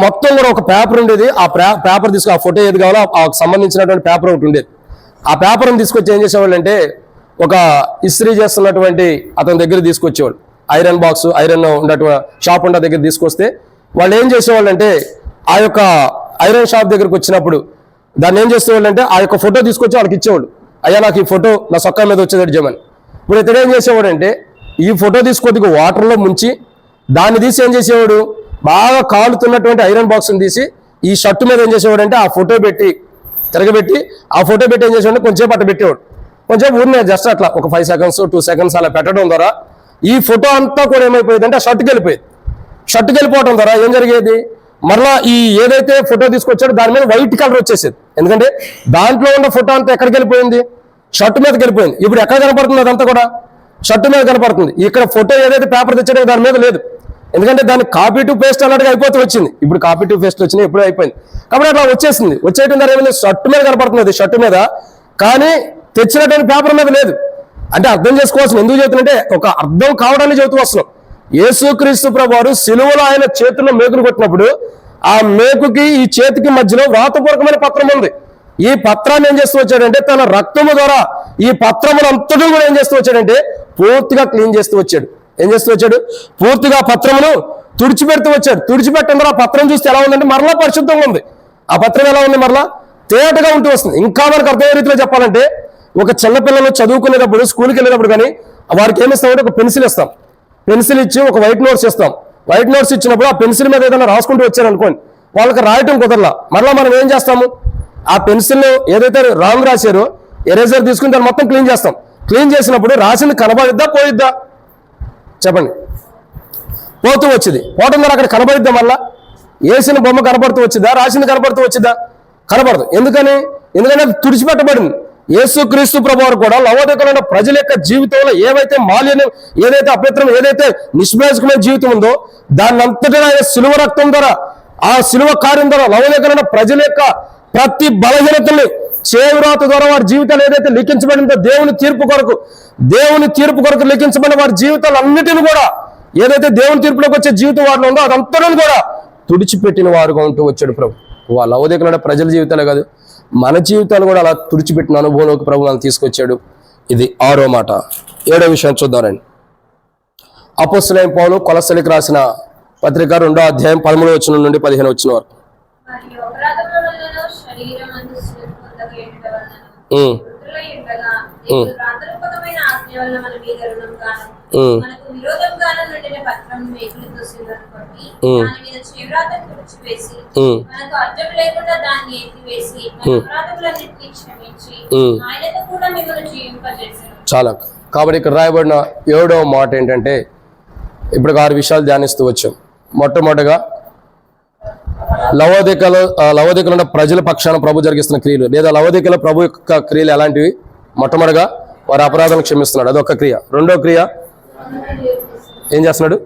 మొత్తం కూడా ఒక పేపర్ ఉండేది. ఆ పేపర్ తీసుకుని ఆ ఫోటో ఏది కావాలో ఆ సంబంధించినటువంటి పేపర్ ఒకటి ఉండేది. ఆ పేపర్ని తీసుకొచ్చి ఏం చేసేవాళ్ళు అంటే ఒక ఇస్త్రీ చేస్తున్నటువంటి అతని దగ్గర తీసుకొచ్చేవాళ్ళు. ఐరన్ బాక్స్, ఐరన్ ఉన్నటువంటి షాప్ ఉన్న దగ్గర తీసుకొస్తే వాళ్ళు ఏం చేసేవాళ్ళు అంటే ఆ యొక్క ఐరన్ షాప్ దగ్గరికి వచ్చినప్పుడు దాన్ని ఏం చేసేవాళ్ళు అంటే ఆ యొక్క ఫోటో తీసుకొచ్చి వాళ్ళకి ఇచ్చేవాళ్ళు. అయ్యా, నాకు ఈ ఫోటో నా సొక్కా మీద వచ్చేది జమని. ఇప్పుడు ఇతడు ఏం చేసేవాడు అంటే ఈ ఫోటో తీసుకొద్దిగా వాటర్లో ముంచి దాన్ని తీసి ఏం చేసేవాడు, బాగా కాలుతున్నటువంటి ఐరన్ బాక్స్ని తీసి ఈ షర్ట్ మీద ఏం చేసేవాడు అంటే ఆ ఫోటో పెట్టి తిరగబెట్టి ఆ ఫోటో పెట్టి ఏం చేసేవాడు, కొంచెం అట్ట పెట్టేవాడు. కొంచెం ఊరినే జస్ట్ అట్లా ఒక 5 seconds 2 seconds అలా పెట్టడం ద్వారా ఈ ఫోటో అంతా కూడా ఏమైపోయేది అంటే ఆ షర్ట్కి వెళ్ళిపోయేది. షర్ట్కి వెళ్ళిపోవడం ద్వారా ఏం జరిగేది, మరలా ఈ ఏదైతే ఫోటో తీసుకొచ్చాడో దాని మీద వైట్ కలర్ వచ్చేసేది. ఎందుకంటే దాంట్లో ఉన్న ఫోటో అంతా ఎక్కడికి వెళ్ళిపోయింది, షర్ట్ మీదకి వెళ్ళిపోయింది. ఇప్పుడు ఎక్కడ కనపడుతుంది అదంతా కూడా షర్ట్ మీద కనపడుతుంది. ఇక్కడ ఫోటో ఏదైతే పేపర్ తెచ్చాడో దాని మీద లేదు, ఎందుకంటే దాన్ని కాపీ టు పేస్ట్ అన్నట్టుగా అయిపోతూ వచ్చింది. ఇప్పుడు కాపీ టు పేస్ట్ వచ్చినాయి, ఎప్పుడూ అయిపోయింది. కాబట్టి అట్లా వచ్చేసింది. వచ్చేయడం ద్వారా ఏమైంది, షర్ట్ మీద కనపడుతుంది షర్ట్ మీద, కానీ తెచ్చినటువంటి పేపర్ మీద లేదు. అంటే అర్థం చేసుకోవాల్సిన ఎందుకు చెబుతుందంటే ఒక అర్థం కావడానికి చెబుతూ వస్తున్నాం. యేసుక్రీస్తు ప్రభువారు సిలువలో ఆయన చేతుల్లో మేకును కొట్టినప్పుడు ఆ మేకుకి ఈ చేతికి మధ్యలో వ్రాతపూర్వకమైన పత్రం ఉంది. ఈ పత్రాన్ని ఏం చేస్తూ వచ్చాడంటే తన రక్తము ద్వారా ఈ పత్రమును అంతటా కూడా ఏం చేస్తూ వచ్చాడంటే పూర్తిగా క్లీన్ చేస్తూ వచ్చాడు. ఏం చేస్తూ వచ్చాడు, పూర్తిగా పత్రమును తుడిచిపెడుతూ వచ్చాడు. తుడిచిపెట్టడం ద్వారా ఆ పత్రం చూస్తే ఎలా ఉందంటే మరలా పరిశుద్ధంగా ఉంది. ఆ పత్రం ఎలా ఉంది, మరలా తేటగా ఉంటూ వస్తుంది. ఇంకా మనకు అర్థమయ్యే రీతిలో చెప్పాలంటే ఒక చిన్నపిల్లలు చదువుకునేటప్పుడు స్కూల్కి వెళ్ళేటప్పుడు కానీ వారికి ఏమి ఇస్తామంటే ఒక పెన్సిల్ ఇస్తాం. పెన్సిల్ ఇచ్చి ఒక వైట్ నోట్స్ ఇస్తాం. వైట్ నోట్స్ ఇచ్చినప్పుడు ఆ పెన్సిల్ మీద ఏదైనా రాసుకుంటూ వచ్చారనుకోండి, వాళ్ళకి రాయటం కుదరలా. మరలా మనం ఏం చేస్తాము, ఆ పెన్సిల్ ఏదైతే రాంగ్ రాశారో ఎరేజర్ తీసుకుని దాన్ని మొత్తం క్లీన్ చేస్తాం. క్లీన్ చేసినప్పుడు రాసింది కనబడిద్దా పోయిద్దా చెప్పండి, పోతూ వచ్చింది. పోవటం ద్వారా అక్కడ కనబడిద్దా, మళ్ళా వేసిన బొమ్మ కనబడుతూ వచ్చిద్దా, రాసింది కనబడుతూ వచ్చిద్దా, కనబడదు. ఎందుకంటే అది తుడిచిపెట్టబడింది. యేసుక్రీస్తు ప్రభువారు కూడా లవోదికలో ఉన్న ప్రజల యొక్క జీవితంలో ఏవైతే మాలిన్యం, ఏదైతే అపవిత్రం, ఏదైతే నిష్ప్రయోజకమైన జీవితం ఉందో దాన్ని అంతటా ఆయన శిలువ రక్తం ద్వారా, ఆ శిలువ కార్యం ద్వారా లవోదికలో ఉన్న ప్రజల యొక్క ప్రతి బలహీనతల్ని చేవ్రాత ద్వారా వారి జీవితాలు ఏదైతే లిఖించబడిందో దేవుని తీర్పు కొరకు లిఖించబడిన వారి జీవితాలన్నిటిని కూడా ఏదైతే దేవుని తీర్పులోకి వచ్చే జీవితం వారిలో ఉందో అదంతా కూడా తుడిచిపెట్టిన వారుగా ఉంటూ వచ్చాడు ప్రభు. వాళ్ళ లవోదికలో ప్రజల జీవితాలే కాదు, మన జీవితాలు కూడా అలా తుడిచిపెట్టిన అనుభవంలోకి ప్రభు మనం తీసుకొచ్చాడు. ఇది 6వ మాట. 7వ విషయం చూద్దామండి. అపోస్తలుడైన పౌలు కొలస్సీలకు రాసిన పత్రిక 2వ అధ్యాయం 13వ వచనం నుండి 15వ వచనం వరకు. మరియు అపరాధముల వలన శరీరమందు శ్రమ పొందక ఎడల వలన మృతులై ఉండగా దేవుడు రాతరూపకమైన ఆజ్ఞ వలన మన మీద రుణంగాను మనకు విరోధంగాను నుండిన పత్రం మేకులతో సిలువను కొట్టి దాని మీద చేవ్రాతను తుడిచివేసి మనకు అర్థం లేకుండా దాన్ని ఎత్తివేసి మన అపరాధములన్నిటినీ క్షమించి ఆయనతో కూడా మిమ్మల్ని జీవింపజేశాడు. చాలా. కాబట్టి ఇక్కడ రాయబడిన 7వ మాట ఏంటంటే ఇప్పుడు 6 విషయాలు ధ్యానిస్తూ వచ్చాం. మొట్టమొదటిగా లవోదికలో ఉన్న ప్రజల పక్షాన ప్రభు జరిగిస్తున్న క్రియలు, లేదా లవోదికలో ప్రభు యొక్క క్రియలు ఎలాంటివి? మొట్టమొదటిగా వారి అపరాధాలను క్షమిస్తున్నాడు, అదొక క్రియ. రెండో క్రియ ఏం చేస్తున్నాడు,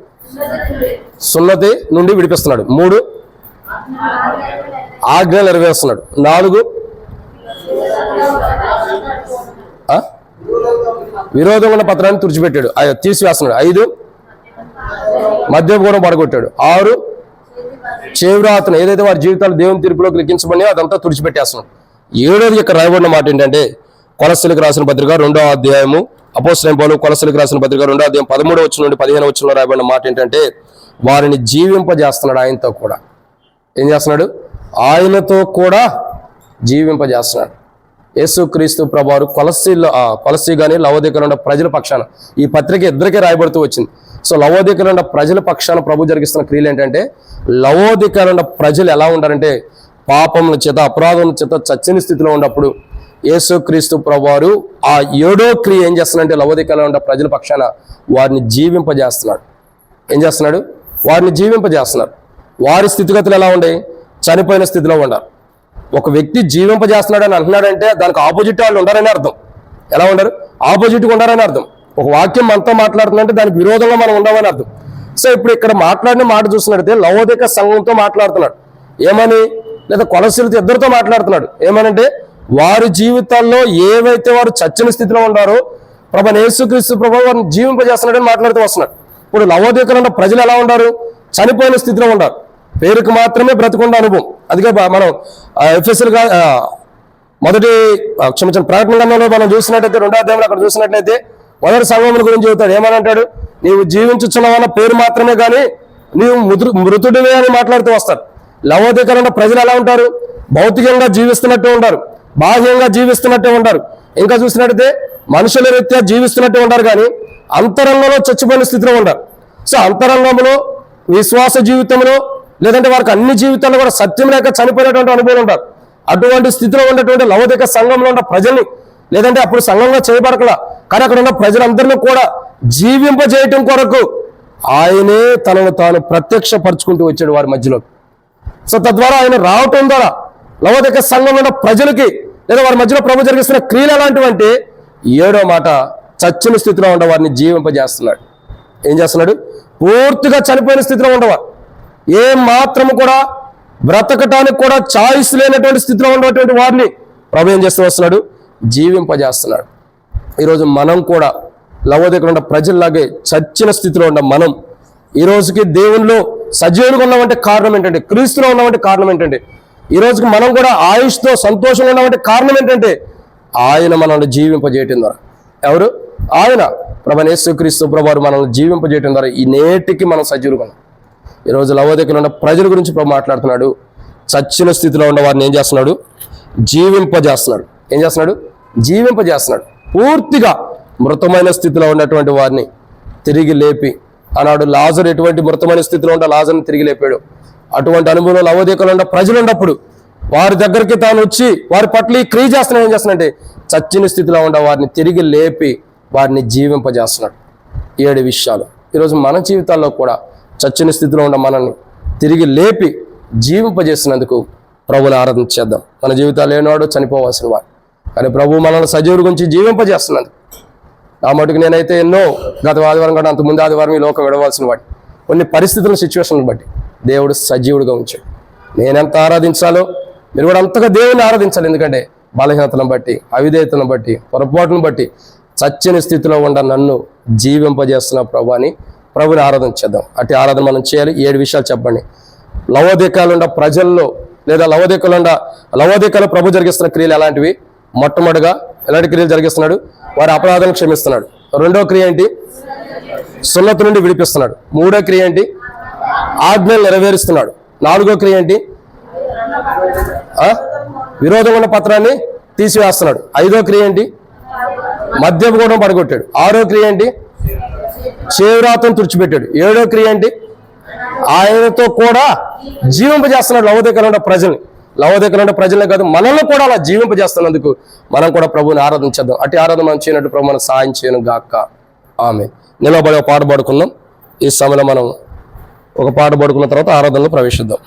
సున్నతి నుండి విడిపిస్తున్నాడు. 3 ఆజ్ఞలు నెరవేరుస్తున్నాడు. 4 విరోధం ఉన్న పత్రాన్ని తుడిచిపెట్టాడు, తీసివేస్తున్నాడు. 5 మద్యపూర్వం పడగొట్టాడు. 6 చేవ్రాతను ఏదైతే వారి జీవితాలు దేవుని తీర్పులోకి లిఖించబడి అదంతా తుడిచిపెట్టేస్తున్నాడు. 7వది ఇక్కడ రాయబడిన మాట ఏంటంటే కొలస్సీలకు రాసిన పత్రిక 2వ అధ్యాయము, అపోస్తలుడైన పౌలు కొలస్సీలకు రాసిన పత్రిక 2వ అధ్యాయం 13వ వచనం నుండి 15వ వచనంలో రాయబడిన మాట ఏంటంటే వారిని జీవింపజేస్తున్నాడు. ఆయనతో కూడా ఏం చేస్తున్నాడు, ఆయనతో కూడా జీవింపజేస్తున్నాడు. యేసుక్రీస్తు ప్రభువారు కొలస్సీ కానీ లవోదికలో ఉన్న ప్రజల పక్షాన ఈ పత్రిక ఇద్దరికే రాయబడుతూ వచ్చింది. సో లవోదికలో ఉన్న ప్రజల పక్షాన ప్రభు జరిగిస్తున్న క్రియలు ఏంటంటే లవోదికలో ఉన్న ప్రజలు ఎలా ఉంటారంటే పాపముల చేత అపరాధముల చేత చచ్చని స్థితిలో ఉన్నప్పుడు యేసుక్రీస్తు ప్రభువారు ఆ 7వ క్రియ ఏం చేస్తున్నాడంటే లవోదికలో ఉన్న ప్రజల పక్షాన వారిని జీవింపజేస్తున్నాడు. ఏం చేస్తున్నాడు, వారిని జీవింపజేస్తున్నాడు. వారి స్థితిగతులు ఎలా ఉండే, చనిపోయిన స్థితిలో ఉండాలి. ఒక వ్యక్తి జీవింపజేస్తున్నాడు అని అంటున్నాడంటే దానికి ఆపోజిట్ వాళ్ళు ఉండారని అర్థం. ఎలా ఉండరు, ఆపోజిట్గా ఉండారని అర్థం. ఒక వాక్యం మనతో మాట్లాడుతుందంటే దానికి విరోధంగా మనం ఉండమని అర్థం. సో ఇప్పుడు ఇక్కడ మాట్లాడిన మాట చూస్తున్నట్టయితే లవోదిక సంఘంతో మాట్లాడుతున్నాడు ఏమని, లేదా కొలస్సీలతో ఇద్దరితో మాట్లాడుతున్నాడు ఏమనంటే వారి జీవితాల్లో ఏవైతే వారు చచ్చని స్థితిలో ఉన్నారో ప్రభు యేసుక్రీస్తు ప్రభు వారిని జీవింపజేస్తున్నాడని మాట్లాడుతూ వస్తున్నాడు. ఇప్పుడు లవోదికలో ఉన్న ప్రజలు ఎలా ఉన్నారు, చనిపోయిన స్థితిలో ఉన్నారు, పేరుకు మాత్రమే బ్రతికుండే అనుభవం. అందుకే మనం ఎఫెసీయులు ప్రకటన గ్రంథంలో మనం చూసినట్టయితే 2వ అధ్యాయంలో అక్కడ చూసినట్లయితే మొదటి సంఘముల గురించి చెబుతాడు. ఏమనంటాడు, నీవు జీవించుచున్నావన్న పేరు మాత్రమే కానీ నీవు మృతుడివే అని మాట్లాడుతూ వస్తాడు. లవోదికలో ఉన్న ప్రజలు ఎలా ఉంటారు, భౌతికంగా జీవిస్తున్నట్టే ఉంటారు, బాహ్యంగా జీవిస్తున్నట్టే ఉంటారు. ఇంకా చూసినట్టయితే మనుషుల రీత్యా జీవిస్తున్నట్టే ఉంటారు కానీ అంతరంగంలో చచ్చిపోయిన స్థితిలో ఉంటారు. సో అంతరంగంలో విశ్వాస జీవితంలో లేదంటే వారికి అన్ని జీవితాల్లో కూడా సత్యం లేక చనిపోయినటువంటి అనుభవం ఉంటారు. అటువంటి స్థితిలో ఉన్నటువంటి లవోదిక సంఘంలో ఉన్న ప్రజల్ని లేదంటే అప్పుడు సంఘంగా చేయబడకలా కానీ అక్కడ ఉన్న ప్రజలందరినీ కూడా జీవింపజేయటం కొరకు ఆయనే తనను తాను ప్రత్యక్షపరుచుకుంటూ వచ్చాడు వారి మధ్యలో. సో తద్వారా ఆయన రావటం ద్వారా లవోదిక సంఘంలో ఉన్న ప్రజలకి లేదా వారి మధ్యలో ప్రభు జరిగిస్తున్న క్రియలు ఎలాంటివంటే 7వ మాట, చచ్చిన స్థితిలో ఉండే వారిని జీవింపజేస్తున్నాడు. ఏం చేస్తున్నాడు? పూర్తిగా చనిపోయిన స్థితిలో ఉండేవారు, ఏ మాత్రము కూడా బ్రతకటానికి కూడా చాయిస్ లేనటువంటి స్థితిలో ఉన్నటువంటి వారిని ప్రభు ఏం చేస్తూ వస్తున్నాడు? జీవింపజేస్తున్నాడు. ఈరోజు మనం కూడా లవోదికలో ఉన్న ప్రజల్లాగే చచ్చిన స్థితిలో ఉన్న మనం ఈ రోజుకి దేవునిలో సజీవులుగా ఉన్నామంటే కారణం ఏంటంటే, క్రీస్తులో ఉన్నామంటే కారణం ఏంటంటే, ఈ రోజుకి మనం కూడా ఆయుష్తో సంతోషంగా ఉన్నామంటే కారణం ఏంటంటే, ఆయన మనల్ని జీవింపజేయటం ద్వారా. ఎవరు? ఆయన ప్రభువైన యేసుక్రీస్తు ప్రభువారు మనల్ని జీవింపజేయటం ద్వారా ఈ నేటికి మనం సజీవులుగా ఉన్నాం. ఈరోజు లవోదికలో ఉన్న ప్రజల గురించి ప్రభు మాట్లాడుతున్నాడు. చచ్చిన స్థితిలో ఉన్న వారిని ఏం చేస్తున్నాడు? జీవింపజేస్తున్నాడు. ఏం చేస్తున్నాడు? జీవింపజేస్తున్నాడు. పూర్తిగా మృతమైన స్థితిలో ఉన్నటువంటి వారిని తిరిగి లేపి, ఆనాడు లాజరు ఎటువంటి మృతమైన స్థితిలో ఉంటే లాజర్ని తిరిగి లేపాడు. అటువంటి అనుభవం లవోదికలో ఉన్న ప్రజలు ఉన్నప్పుడు వారి దగ్గరికి తాను వచ్చి వారి పట్ల ఈ క్రియ చేస్తున్నాడు. ఏం చేస్తున్నాడంటే చచ్చిన స్థితిలో ఉన్న వారిని తిరిగి లేపి వారిని జీవింపజేస్తున్నాడు. 7 విషయాలు ఈరోజు మన జీవితాల్లో కూడా చచ్చిన స్థితిలో ఉన్న మనల్ని తిరిగి లేపి జీవింపజేసినందుకు ప్రభుని ఆరాధన చేద్దాం. మన జీవితాలు లేనివాడు చనిపోవాల్సిన వాడు, కానీ ప్రభు మనల్ని సజీవుడి గురించి జీవింపజేస్తున్నందుకు ఆ మటుకు నేనైతే ఎన్నో గత ఆదివారం కూడా అంత ముందు ఆదివారం ఈ లోకం విడవలసిన వాడు కొన్ని పరిస్థితుల సిచ్యువేషన్లు బట్టి దేవుడు సజీవుడిగా ఉంచాడు. నేనెంత ఆరాధించాలో మీరు కూడా అంతగా దేవుని ఆరాధించాలి. ఎందుకంటే బలహీనతలను బట్టి, అవిధేయతలను బట్టి, పొరపాటును బట్టి చచ్చిన స్థితిలో ఉన్న నన్ను జీవింపజేస్తున్న ప్రభు అని ప్రభుని ఆరాధన చేద్దాం. అట్టి ఆరాధన మనం చేయాలి. 7 విషయాలు చెప్పండి. లవోదికలో ఉన్న ప్రజల్లో లేదా లవోదికలో ప్రభు జరిగిస్తున్న క్రియలు ఎలాంటివి? మొట్టమొదటిగా ఎలాంటి క్రియలు జరిగిస్తున్నాడు? వారి అపరాధాలను క్షమిస్తున్నాడు. 2వ క్రియ ఏంటి? సున్నతి నుండి విడిపిస్తున్నాడు. 3వ క్రియ ఏంటి? ఆజ్ఞలు నెరవేరుస్తున్నాడు. 4వ క్రియ ఏంటి? విరోధం ఉన్న పత్రాన్ని తీసివేస్తున్నాడు. 5వ క్రియ ఏంటి? మద్యపు కూడా పడగొట్టాడు. 6వ క్రియ ఏంటి? చేవ్రాతను తుడిచిపెట్టాడు. 7వ క్రియ ఏంటి? ఆయనతో కూడా జీవింపజేస్తున్నాడు లవోదికలో ఉన్న ప్రజల్ని. లవోదికలో ఉన్న ప్రజలే కాదు, మనల్ని కూడా అలా జీవింపజేస్తున్నందుకు మనం కూడా ప్రభువుని ఆరాధించేద్దాం. అట్టి ఆరాధన మనం చేయనట్టు ప్రభు మనం సాయం చేయను గాక. ఆమేన్. నిలబడి ఒక పాట పాడుకుందాం. ఈ సమయంలో మనం ఒక పాట పాడుకున్న తర్వాత ఆరాధనలో ప్రవేశిద్దాం.